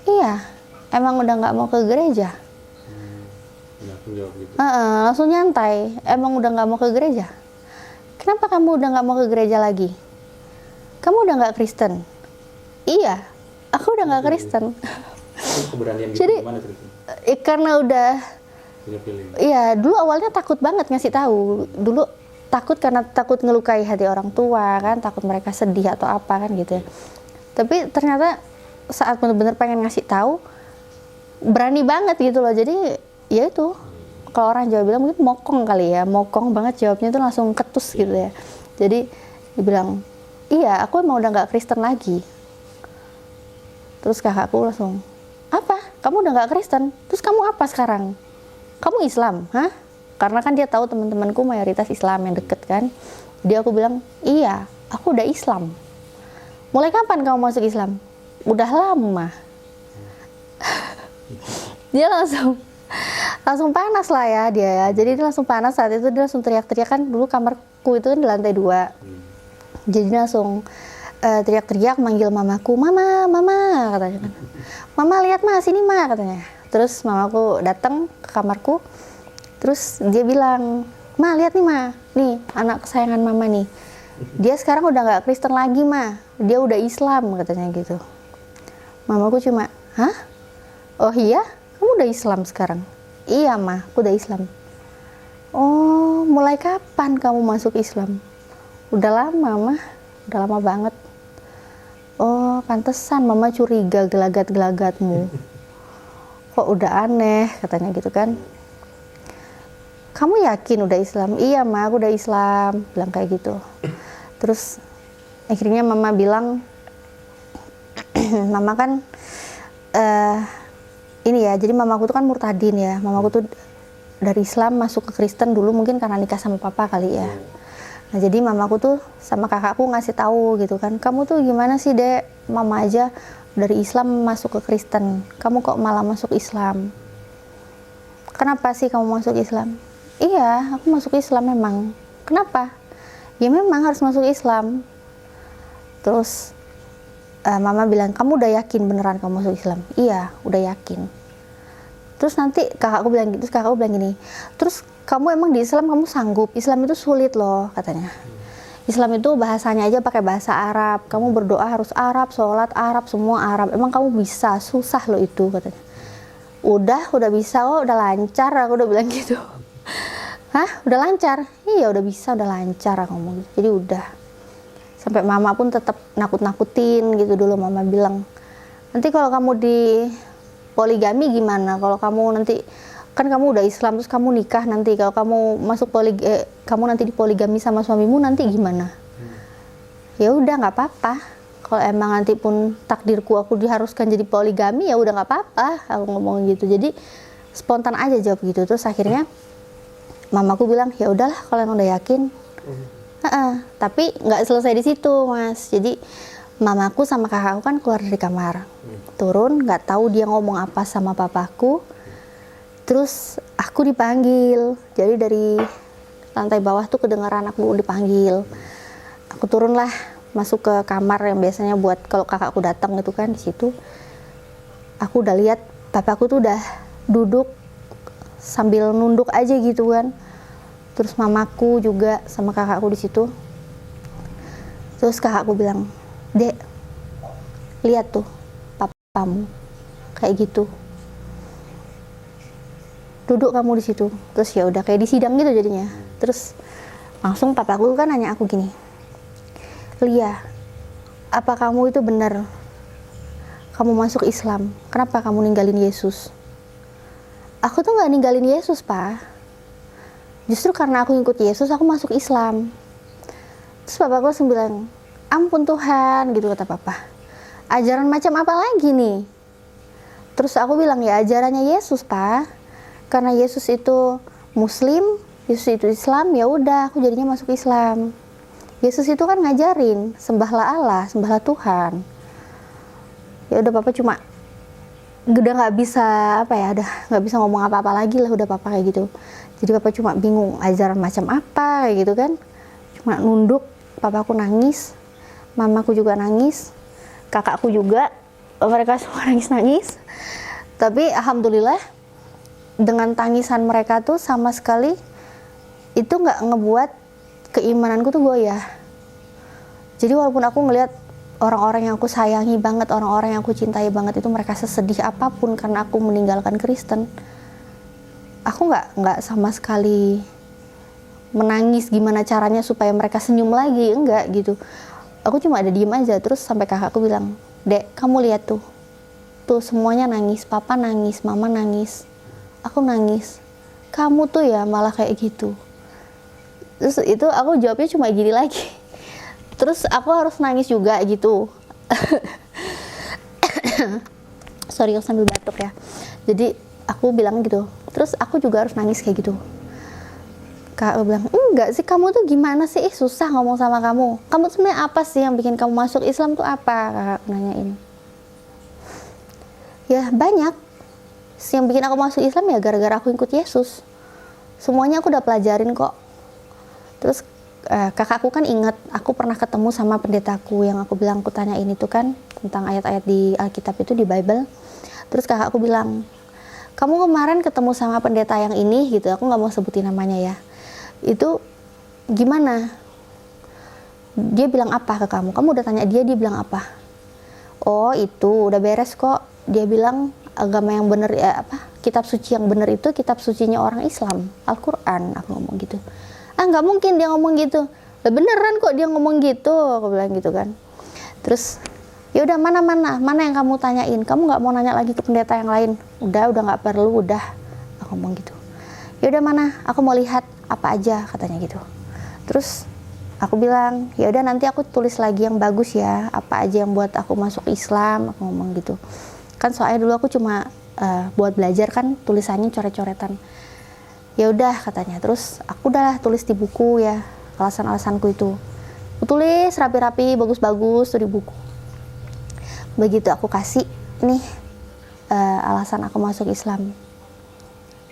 Iya, emang udah gak mau ke gereja. Langsung jawab gitu. Langsung nyantai, emang udah gak mau ke gereja. Kenapa kamu udah gak mau ke gereja lagi? Kamu udah gak Kristen? Iya, aku udah gak Kristen. Keberanian gitu. Jadi, gimana ceritanya? Karena udah, Feeling. iya dulu awalnya takut banget ngasih tahu. Dulu takut karena takut ngelukai hati orang tua kan, takut mereka sedih atau apa kan gitu ya. Tapi ternyata saat benar-benar pengen ngasih tahu, berani banget gitu loh. Jadi ya itu, kalau orang Jawa bilang mungkin mokong kali ya, mokong banget jawabnya itu, langsung ketus gitu ya. Jadi dibilang, iya aku emang udah nggak Kristen lagi. Terus kakakku langsung, apa? Kamu udah nggak Kristen? Terus kamu apa sekarang? Kamu Islam? Hah? Karena kan dia tahu teman-temanku mayoritas Islam yang deket kan. Jadi aku bilang, iya, aku udah Islam. Mulai kapan kamu masuk Islam? Udah lama. Dia langsung panas lah ya dia ya. Jadi dia langsung panas, saat itu dia langsung teriak-teriak kan. Dulu kamarku itu kan di lantai 2. Jadi dia langsung teriak-teriak manggil mamaku, mama katanya kan. Mama lihat ma, sini ma katanya. Terus mamaku datang ke kamarku, terus dia bilang, ma lihat nih ma, nih anak kesayangan mama nih. Dia sekarang udah nggak Kristen lagi ma, dia udah Islam katanya gitu. Mamaku cuma, hah? Oh iya, kamu udah Islam sekarang? Iya ma, aku udah Islam. Oh, mulai kapan kamu masuk Islam? Udah lama mah, udah lama banget. Oh, pantesan mama curiga gelagat-gelagatmu. Kok udah aneh, katanya gitu kan. Kamu yakin udah Islam? Iya ma, aku udah Islam, bilang kayak gitu. Terus akhirnya mama bilang, mama kan ini ya, jadi mamaku tuh kan murtadin ya. Mamaku tuh dari Islam masuk ke Kristen dulu mungkin karena nikah sama papa kali ya. Nah jadi mamaku tuh sama kakakku ngasih tahu gitu kan, kamu tuh gimana sih dek, mama aja dari Islam masuk ke Kristen, kamu kok malah masuk Islam? Kenapa sih kamu masuk Islam? Iya, aku masuk Islam memang. Kenapa? Ya memang harus masuk Islam. Terus mama bilang, kamu udah yakin beneran kamu masuk Islam? Iya, udah yakin. Terus nanti kakakku bilang gitu, kakakku bilang gini, terus kamu emang di Islam kamu sanggup? Islam itu sulit loh katanya. Islam itu bahasanya aja pakai bahasa Arab, kamu berdoa harus Arab, sholat Arab, semua Arab. Emang kamu bisa? Susah loh itu katanya. Udah bisa, oh udah lancar, aku udah bilang gitu. Hah? Udah lancar? Iya udah bisa, udah lancar aku ngomong gitu. Jadi udah. Sampai mama pun tetap nakut-nakutin gitu dulu, mama bilang, nanti kalau kamu di poligami gimana? Kalau kamu nanti, kan kamu udah Islam terus kamu nikah nanti, kalau kamu masuk kamu nanti di poligami sama suamimu nanti gimana? Ya udah nggak apa-apa. Kalau emang nanti pun takdirku aku diharuskan jadi poligami ya udah nggak apa-apa, aku ngomong gitu. Jadi spontan aja jawab gitu. Terus akhirnya mamaku bilang ya udahlah kalau emang udah yakin. Tapi nggak selesai di situ mas. Jadi mamaku sama kakakku kan keluar dari kamar, turun, nggak tahu dia ngomong apa sama papaku. Terus aku dipanggil, jadi dari lantai bawah tuh kedengaran aku dipanggil. Aku turunlah, masuk ke kamar yang biasanya buat kalau kakakku datang itu kan di situ. Aku udah lihat papaku tuh udah duduk sambil nunduk aja gitu kan. Terus mamaku juga sama kakakku di situ. Terus kakakku bilang, Dek, lihat tuh papamu kayak gitu. Duduk kamu di situ. Terus ya udah kayak di sidang gitu jadinya. Terus langsung papaku kan nanya aku gini, Lia, apa kamu itu benar kamu masuk Islam? Kenapa kamu ninggalin Yesus? Aku tuh nggak ninggalin Yesus, Pak. Justru karena aku ngikut Yesus, aku masuk Islam. Terus papaku langsung bilang, ampun Tuhan, gitu kata papa. Ajaran macam apa lagi nih? Terus aku bilang, ya ajarannya Yesus, Pak. Karena Yesus itu Muslim, Yesus itu Islam, ya udah aku jadinya masuk Islam. Yesus itu kan ngajarin, sembahlah Allah, sembahlah Tuhan. Ya udah papa cuma udah nggak bisa udah nggak bisa ngomong apa-apa lagi lah, udah papa kayak gitu. Jadi papa cuma bingung ajaran macam apa kayak gitu kan. Cuma nunduk, papaku nangis, mamaku juga nangis, kakakku juga, mereka semua nangis-nangis. Tapi alhamdulillah dengan tangisan mereka tuh sama sekali itu nggak ngebuat keimananku tuh goyah. Jadi walaupun aku ngelihat orang-orang yang aku sayangi banget, orang-orang yang aku cintai banget itu mereka sesedih apapun karena aku meninggalkan Kristen, aku nggak sama sekali menangis gimana caranya supaya mereka senyum lagi, enggak gitu. Aku cuma ada diem aja. Terus sampai kakakku bilang, Dek, kamu lihat tuh semuanya nangis, papa nangis, mama nangis, aku nangis, kamu tuh ya malah kayak gitu. Terus itu aku jawabnya cuma gini lagi. Terus aku harus nangis juga gitu. Sorry aku sambil batuk ya. Jadi aku bilang gitu. Terus aku juga harus nangis kayak gitu. Kakak bilang, enggak sih, kamu tuh gimana sih? Susah ngomong sama kamu. Kamu sebenarnya apa sih yang bikin kamu masuk Islam tuh apa? Kakak nanyain. Ya banyak. Yang bikin aku masuk Islam ya gara-gara aku ikut Yesus. Semuanya aku udah pelajarin kok. Terus kakakku kan inget, aku pernah ketemu sama pendetaku yang aku bilang aku tanyain itu kan tentang ayat-ayat di Alkitab itu, di Bible. Terus kakakku bilang, kamu kemarin ketemu sama pendeta yang ini gitu, aku nggak mau sebutin namanya ya. Itu gimana? Dia bilang apa ke kamu? Kamu udah tanya dia bilang apa? Oh itu udah beres kok. Dia bilang agama yang bener ya kitab suci yang bener itu kitab sucinya orang Islam, Al-Quran. Aku ngomong gitu. Nggak mungkin dia ngomong gitu. Lah beneran kok dia ngomong gitu, aku bilang gitu kan. Terus ya udah mana yang kamu tanyain? Kamu nggak mau nanya lagi ke pendeta yang lain? Udah nggak perlu, udah. Aku ngomong gitu. Ya udah mana? Aku mau lihat apa aja katanya gitu. Terus aku bilang ya udah nanti aku tulis lagi yang bagus ya, apa aja yang buat aku masuk Islam. Aku ngomong gitu. Kan soalnya dulu aku cuma buat belajar kan tulisannya coret-coretan. Ya udah katanya. Terus aku udah tulis di buku ya. alasan-alasanku itu. Aku tulis rapi-rapi, bagus-bagus tuh di buku. Begitu aku kasih nih alasan aku masuk Islam,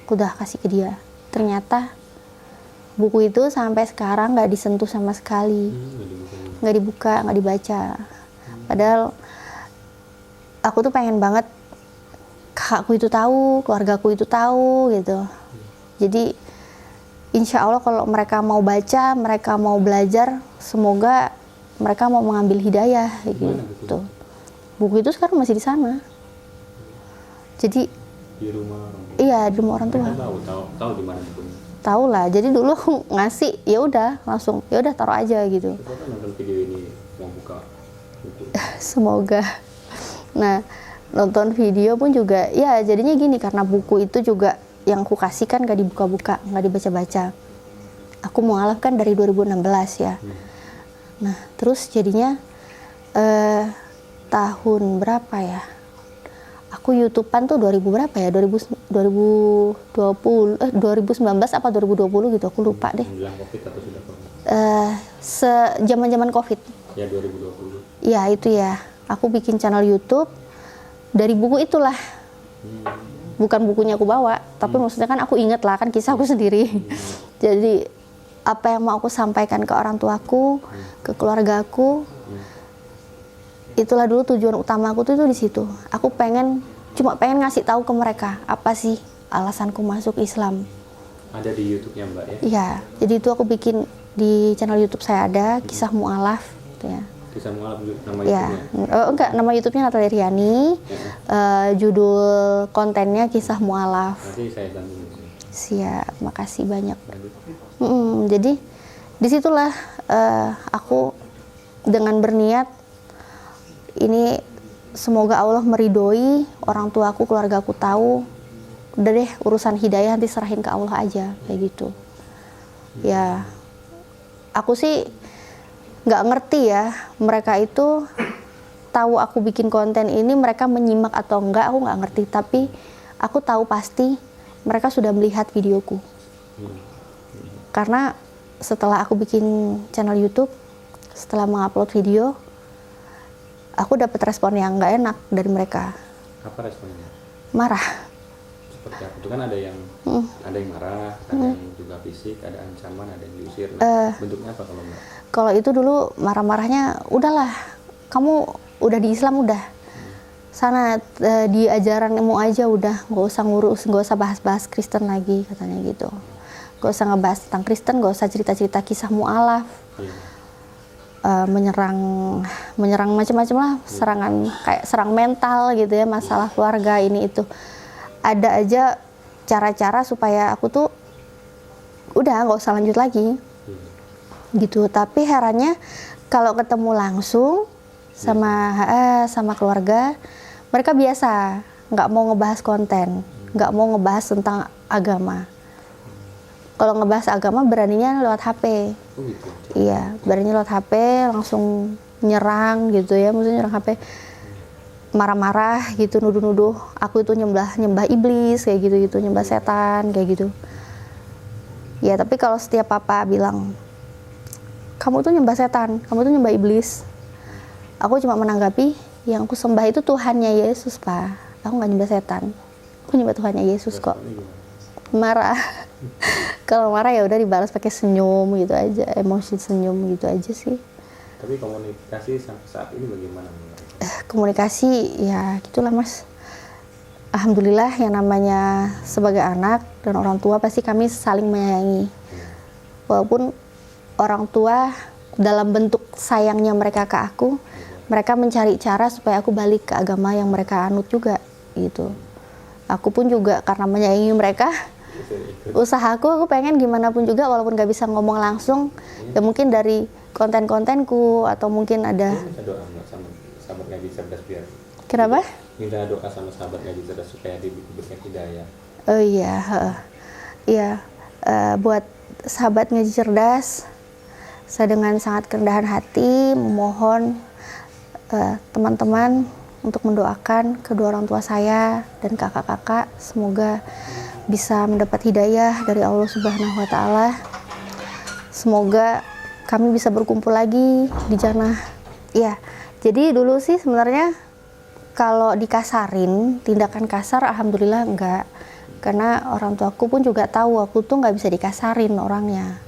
aku udah kasih ke dia. Ternyata buku itu sampai sekarang nggak disentuh sama sekali, nggak dibuka, nggak dibaca. Padahal aku tuh pengen banget kakakku itu tahu, keluargaku itu tahu gitu. Jadi insya Allah kalau mereka mau baca, mereka mau belajar, semoga mereka mau mengambil hidayah gitu. Buku itu sekarang masih di sana. Jadi Di rumah orang tua. iya, di rumah orang tua. Mereka tahu di mana bukunya. Tahu lah. Jadi dulu aku ngasih, ya udah langsung, ya udah taruh aja gitu. Coba kan nonton video ini mau buka buku. Semoga. Nah, nonton video pun juga, ya jadinya gini, karena buku itu juga yang aku kasih kan gak dibuka-buka, gak dibaca-baca. Aku mualaf kan dari 2016 ya. Nah, terus jadinya tahun berapa ya? Aku YouTubean tuh 2000 berapa ya? 2019 apa 2020 gitu, aku lupa deh. Menjelang Covid atau sudah Covid? Zaman-zaman Covid. Ya 2020. Ya itu ya. Aku bikin channel YouTube dari buku itulah. Bukan bukunya aku bawa, tapi maksudnya kan aku inget lah kan kisahku sendiri. Jadi apa yang mau aku sampaikan ke orang tuaku, ke keluargaku, itulah dulu tujuan utama aku tuh di situ. Aku cuma pengen ngasih tahu ke mereka apa sih alasanku masuk Islam. Ada di YouTube-nya Mbak ya? Iya, jadi itu aku bikin di channel YouTube saya ada kisah mualaf, gitu ya. Kisah mualaf nama Ya, YouTube-nya? enggak, nama YouTube-nya Natalia Riani. Judul kontennya kisah mualaf. Nanti saya bantu. Siap, makasih banyak. Lanjut. Jadi disitulah aku dengan berniat ini semoga Allah meridhoi orang tuaku, keluargaku tahu. Udah deh, urusan hidayah nanti serahin ke Allah aja, kayak gitu. Ya, aku sih nggak ngerti ya, mereka itu tahu aku bikin konten ini, mereka menyimak atau enggak, aku nggak ngerti. Tapi aku tahu pasti mereka sudah melihat videoku. Karena setelah aku bikin channel YouTube, setelah mengupload video, aku dapat respon yang nggak enak dari mereka. Apa responnya? Marah. Seperti apa? Itu kan ada yang marah, ada yang juga fisik, ada ancaman, ada yang diusir. Nah, bentuknya apa kalau Mbak? Kalau itu dulu marah-marahnya, udahlah, kamu udah di Islam udah, sana di ajaranmu aja udah, nggak usah ngurus, nggak usah bahas-bahas Kristen lagi, katanya gitu. Nggak usah ngebahas tentang Kristen, nggak usah cerita-cerita kisah mualaf. Menyerang macam-macam lah, serangan kayak serang mental gitu ya, masalah keluarga ini itu. Ada aja cara-cara supaya aku tuh udah nggak usah lanjut lagi gitu. Tapi herannya kalau ketemu langsung sama keluarga, mereka biasa nggak mau ngebahas konten, nggak mau ngebahas tentang agama. Kalau ngebahas agama beraninya lewat HP. Iya, beraninya lewat HP, langsung nyerang gitu ya, maksudnya nyerang HP, marah-marah gitu, nuduh-nuduh aku itu nyembah iblis kayak gitu, nyembah setan kayak gitu. Ya, tapi kalau setiap papa bilang kamu tuh nyembah setan, kamu tuh nyembah iblis, aku cuma menanggapi yang aku sembah itu Tuhannya Yesus, Pak. Aku nggak nyembah setan, aku nyembah Tuhannya Yesus kok. Marah. Kalau marah ya udah dibalas pakai senyum gitu aja, emosi senyum gitu aja sih. Tapi komunikasi sampai saat ini bagaimana? Komunikasi ya gitulah Mas. Alhamdulillah yang namanya sebagai anak dan orang tua pasti kami saling menyayangi. Walaupun orang tua dalam bentuk sayangnya mereka ke aku, mereka mencari cara supaya aku balik ke agama yang mereka anut juga gitu. Aku pun juga karena menyayangi mereka, usahaku aku pengen gimana pun juga walaupun gak bisa ngomong langsung, ya mungkin dari konten-kontenku atau mungkin ada. Minta doa sama sahabat ngaji cerdas biar. Kenapa? Minta doa sama sahabat ngaji cerdas supaya diberikan hidayah. Oh iya, iya. Buat sahabat ngaji cerdas, saya dengan sangat kerendahan hati memohon teman-teman untuk mendoakan kedua orang tua saya dan kakak-kakak, semoga bisa mendapat hidayah dari Allah Subhanahu wa Ta'ala. Semoga kami bisa berkumpul lagi di jannah. Ya, jadi dulu sih sebenarnya kalau dikasarin, tindakan kasar alhamdulillah enggak. Karena orang tuaku pun juga tahu aku tuh nggak bisa dikasarin orangnya.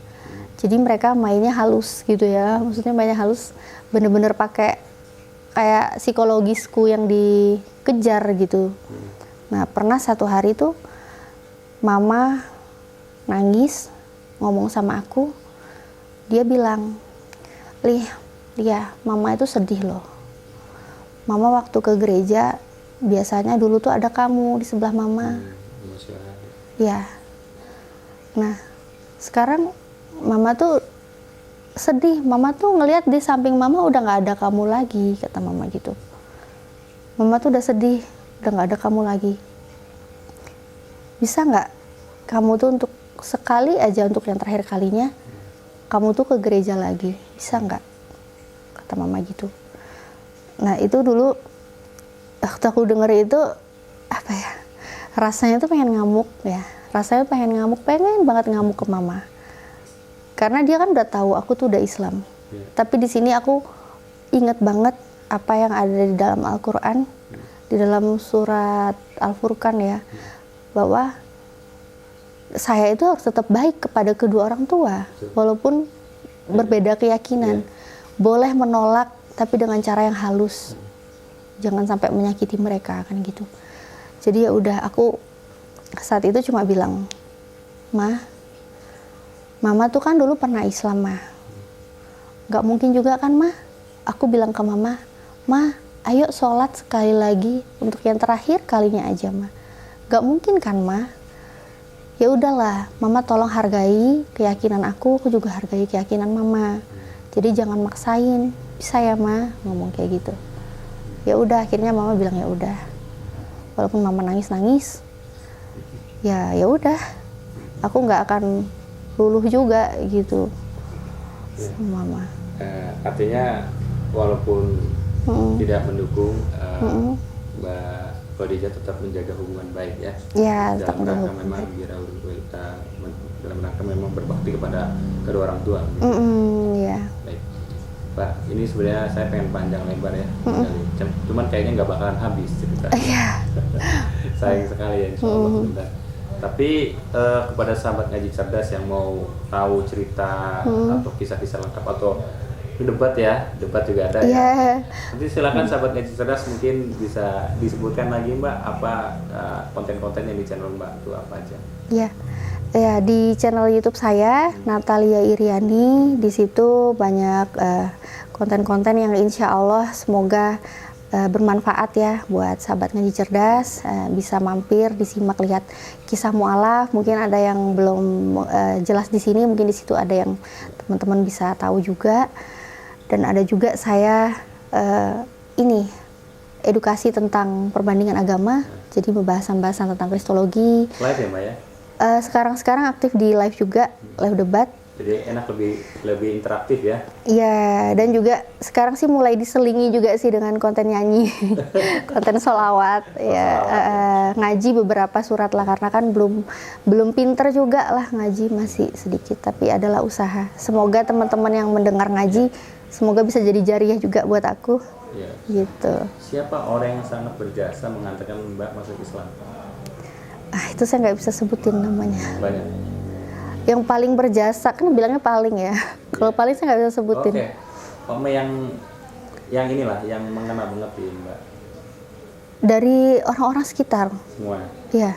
Jadi mereka mainnya halus gitu ya, maksudnya mainnya halus, bener-bener pakai kayak psikologisku yang dikejar gitu. Nah pernah satu hari tuh mama nangis ngomong sama aku, dia bilang, Lia, mama itu sedih loh. Mama waktu ke gereja biasanya dulu tuh ada kamu di sebelah mama. Ya, nah sekarang mama tuh sedih, mama tuh ngelihat di samping mama udah nggak ada kamu lagi, kata mama gitu. Mama tuh udah sedih, udah nggak ada kamu lagi. Bisa nggak kamu tuh untuk sekali aja, untuk yang terakhir kalinya, kamu tuh ke gereja lagi, bisa nggak? Kata mama gitu. Nah itu dulu waktu aku denger itu apa ya? Rasanya tuh pengen ngamuk ya, pengen banget ngamuk ke mama. Karena dia kan udah tahu aku tuh udah Islam. Tapi di sini aku inget banget apa yang ada di dalam Al-Quran, di dalam surat Al-Furqan ya, bahwa saya itu harus tetap baik kepada kedua orang tua, walaupun berbeda keyakinan. Boleh menolak, tapi dengan cara yang halus. Jangan sampai menyakiti mereka, kan gitu. Jadi ya udah, aku saat itu cuma bilang, Mama tuh kan dulu pernah Islam, Ma. Gak mungkin juga kan, Ma? Aku bilang ke Mama, ayo sholat sekali lagi untuk yang terakhir kalinya aja, Ma. Gak mungkin kan, Ma? Ya udahlah, Mama tolong hargai keyakinan aku juga hargai keyakinan Mama. Jadi jangan maksain, bisa ya, Ma? Ngomong kayak gitu. Ya udah, akhirnya Mama bilang ya udah. Walaupun Mama nangis, ya udah, aku nggak akan luluh juga gitu sama Mama. Artinya walaupun tidak mendukung, Mbak Khadijah tetap menjaga hubungan baik ya. Ya, tetap dalam rangka menjaga memang dalam rangka memang berbakti kepada kedua orang tua. Ya. Baik, Pak, ini sebenarnya saya pengen panjang lebar ya, cuman kayaknya nggak bakalan habis cerita. Sayang sekali ya, insya Allah bentar. Tapi kepada sahabat ngaji cerdas yang mau tahu cerita atau kisah-kisah lengkap atau debat juga ada ya. Nanti silakan sahabat ngaji cerdas mungkin bisa disebutkan lagi Mbak apa konten-konten yang di channel Mbak itu apa aja? Ya di channel YouTube saya Natalia Iriani, di situ banyak konten-konten yang insya Allah semoga bermanfaat ya buat sahabat ngaji cerdas. Bisa mampir disimak, lihat kisah mu'alaf, mungkin ada yang belum jelas di sini, mungkin di situ ada yang teman-teman bisa tahu juga. Dan ada juga saya edukasi tentang perbandingan agama, jadi pembahasan tentang kristologi. Live ya Mbak ya? Sekarang aktif di live juga, live debat. Jadi enak, lebih interaktif ya? Iya, dan juga sekarang sih mulai diselingi juga sih dengan konten nyanyi, konten sholawat, ngaji beberapa surat lah, karena kan belum pinter juga lah ngaji, masih sedikit, tapi adalah usaha. Semoga teman-teman yang mendengar ngaji, semoga bisa jadi jariah juga buat aku. Gitu. Siapa orang yang sangat berjasa mengantarkan Mbak masuk Islam? Itu saya nggak bisa sebutin namanya. Banyak. Yang paling berjasa, kan bilangnya paling ya. Kalau paling saya nggak bisa sebutin. Oke. yang inilah, yang mengena banget di Mbak. Dari orang-orang sekitar. Semua. Iya.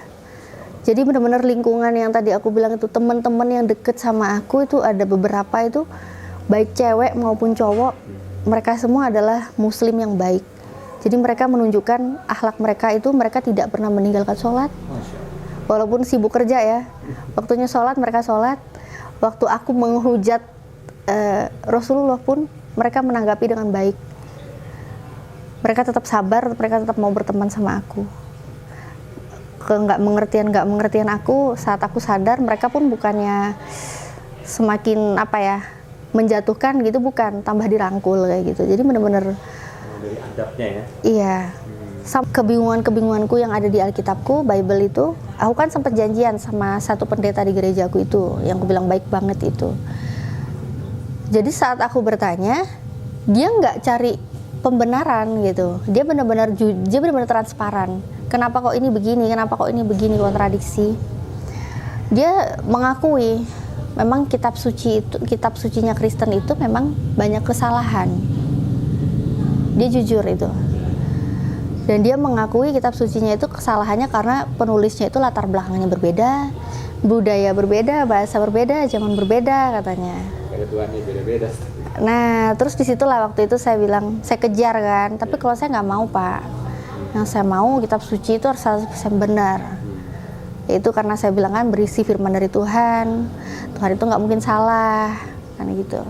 Jadi benar-benar lingkungan yang tadi aku bilang itu, teman-teman yang deket sama aku itu ada beberapa itu, baik cewek maupun cowok, mereka semua adalah muslim yang baik. Jadi mereka menunjukkan akhlak mereka itu, mereka tidak pernah meninggalkan sholat. Walaupun sibuk kerja ya, waktunya sholat mereka sholat. Waktu aku menghujat Rasulullah pun mereka menanggapi dengan baik. Mereka tetap sabar, mereka tetap mau berteman sama aku. Nggak mengertian aku, saat aku sadar, mereka pun bukannya semakin menjatuhkan gitu, bukan, tambah dirangkul kayak gitu. Jadi benar-benar dari adabnya ya. Iya. Kebingunganku yang ada di Alkitabku, Bible itu, aku kan sempat janjian sama satu pendeta di gerejaku itu, yang aku bilang baik banget itu. Jadi saat aku bertanya, dia nggak cari pembenaran gitu. Dia benar-benar transparan. Kenapa kok ini begini? Kenapa kok ini begini? Kontradiksi. Dia mengakui memang kitab sucinya Kristen itu memang banyak kesalahan. Dia jujur itu. Dan dia mengakui kitab sucinya itu kesalahannya karena penulisnya itu latar belakangnya berbeda, budaya berbeda, bahasa berbeda, zaman berbeda katanya. Ketuanya beda-beda. Nah, terus disitulah waktu itu saya bilang, saya kejar kan, tapi kalau saya nggak mau Pak, yang saya mau kitab suci itu harus 100% benar. Itu karena saya bilang kan berisi firman dari Tuhan, Tuhan itu nggak mungkin salah, kan gitu.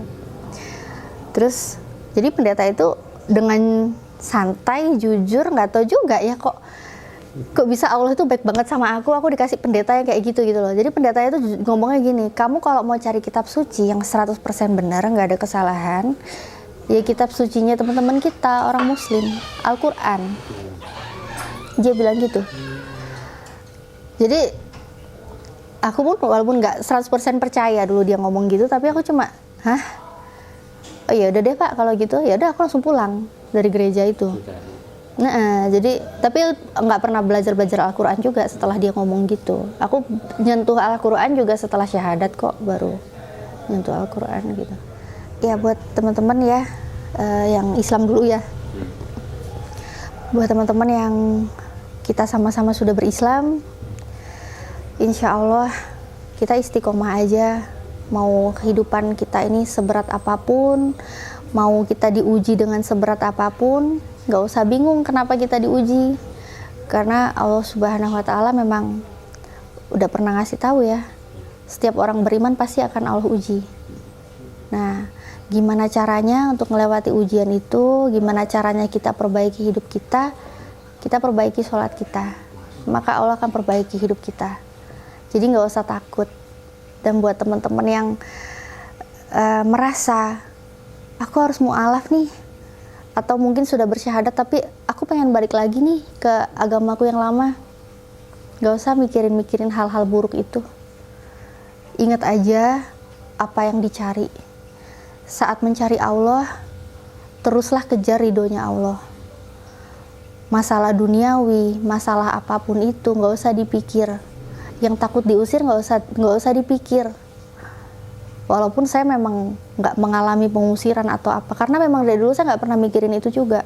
Terus, jadi pendeta itu dengan santai, jujur, nggak tahu juga ya kok bisa Allah itu baik banget sama aku dikasih pendeta yang kayak gitu loh. Jadi pendeta itu ngomongnya gini, kamu kalau mau cari kitab suci yang 100% benar, nggak ada kesalahan, ya kitab sucinya teman-teman kita, orang muslim, Al-Quran. Dia bilang gitu. Jadi aku pun walaupun nggak 100% percaya dulu dia ngomong gitu, tapi aku cuma, oh ya udah deh Pak kalau gitu, ya udah aku langsung pulang dari gereja itu. Nah, jadi tapi nggak pernah belajar Al-Quran juga setelah dia ngomong gitu. Aku nyentuh Al-Quran juga setelah syahadat kok, baru nyentuh Al-Quran gitu. Ya buat teman-teman ya, yang Islam dulu ya. Buat teman-teman yang kita sama-sama sudah berislam, insya Allah kita istiqomah aja. Mau kehidupan kita ini seberat apapun, mau kita diuji dengan seberat apapun, nggak usah bingung kenapa kita diuji, karena Allah Subhanahu Wa Taala memang udah pernah ngasih tahu ya, setiap orang beriman pasti akan Allah uji. Nah, gimana caranya untuk melewati ujian itu? Gimana caranya kita perbaiki hidup kita? Kita perbaiki sholat kita, maka Allah akan perbaiki hidup kita. Jadi nggak usah takut. Dan buat teman-teman yang merasa aku harus mu'alaf nih, atau mungkin sudah bersyahadat tapi aku pengen balik lagi nih ke agamaku yang lama, gak usah mikirin hal-hal buruk itu. Ingat aja apa yang dicari. Saat mencari Allah, teruslah kejar ridhonya Allah. Masalah duniawi, masalah apapun itu gak usah dipikir. Yang takut diusir gak usah dipikir. Walaupun saya memang nggak mengalami pengusiran atau apa, karena memang dari dulu saya nggak pernah mikirin itu juga.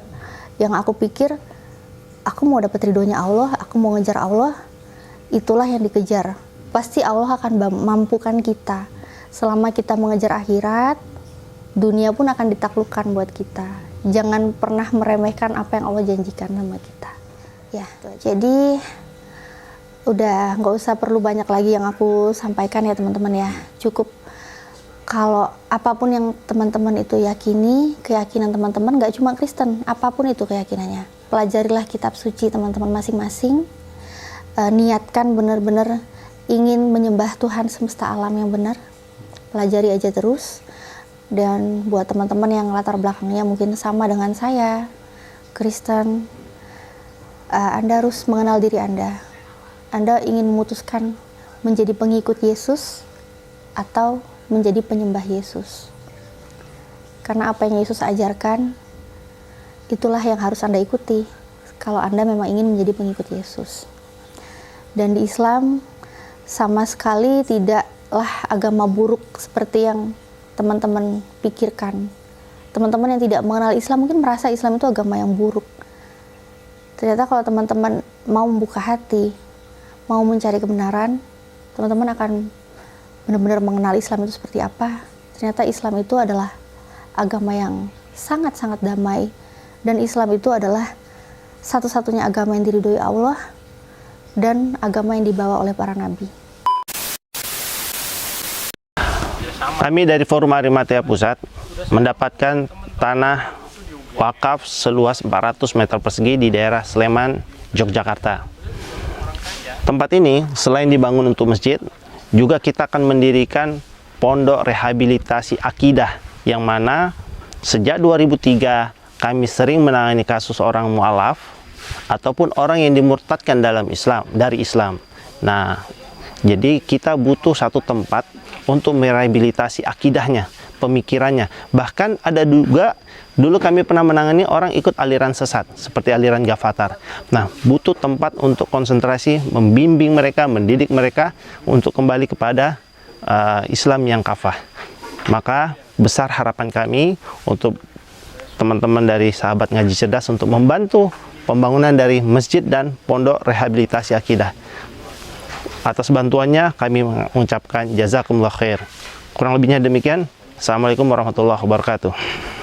Yang aku pikir, aku mau dapat ridhonya Allah, aku mau ngejar Allah, itulah yang dikejar. Pasti Allah akan mampukan kita. Selama kita mengejar akhirat, dunia pun akan ditaklukkan buat kita. Jangan pernah meremehkan apa yang Allah janjikan sama kita. Ya, jadi udah nggak usah perlu banyak lagi yang aku sampaikan ya teman-teman ya. Cukup kalau apapun yang teman-teman itu yakini, keyakinan teman-teman gak cuma Kristen, apapun itu keyakinannya, pelajarilah kitab suci teman-teman masing-masing. Niatkan benar-benar ingin menyembah Tuhan semesta alam yang benar, pelajari aja terus. Dan buat teman-teman yang latar belakangnya mungkin sama dengan saya, Kristen, Anda harus mengenal diri Anda. Anda ingin memutuskan menjadi pengikut Yesus atau menjadi penyembah Yesus. Karena apa yang Yesus ajarkan, itulah yang harus Anda ikuti kalau Anda memang ingin menjadi pengikut Yesus. Dan di Islam sama sekali tidaklah agama buruk seperti yang teman-teman pikirkan. Teman-teman yang tidak mengenal Islam mungkin merasa Islam itu agama yang buruk. Ternyata kalau teman-teman mau membuka hati, mau mencari kebenaran, teman-teman akan benar-benar mengenal Islam itu seperti apa. Ternyata Islam itu adalah agama yang sangat-sangat damai, dan Islam itu adalah satu-satunya agama yang diridhoi Allah dan agama yang dibawa oleh para nabi. Kami dari Forum Arimatea Pusat mendapatkan tanah wakaf seluas 400 meter persegi di daerah Sleman, Yogyakarta. Tempat ini selain dibangun untuk masjid, juga kita akan mendirikan pondok rehabilitasi akidah, yang mana sejak 2003 kami sering menangani kasus orang mu'alaf ataupun orang yang dimurtadkan dari Islam. Nah, jadi kita butuh satu tempat untuk merehabilitasi akidahnya, pemikirannya. Bahkan ada juga dulu kami pernah menangani orang ikut aliran sesat seperti aliran Gavatar. Nah, butuh tempat untuk konsentrasi, membimbing mereka, mendidik mereka untuk kembali kepada Islam yang kafah. Maka besar harapan kami untuk teman-teman dari sahabat ngaji cerdas untuk membantu pembangunan dari masjid dan pondok rehabilitasi akidah. Atas bantuannya kami mengucapkan jazakumullah khair. Kurang lebihnya demikian. Assalamualaikum warahmatullahi wabarakatuh.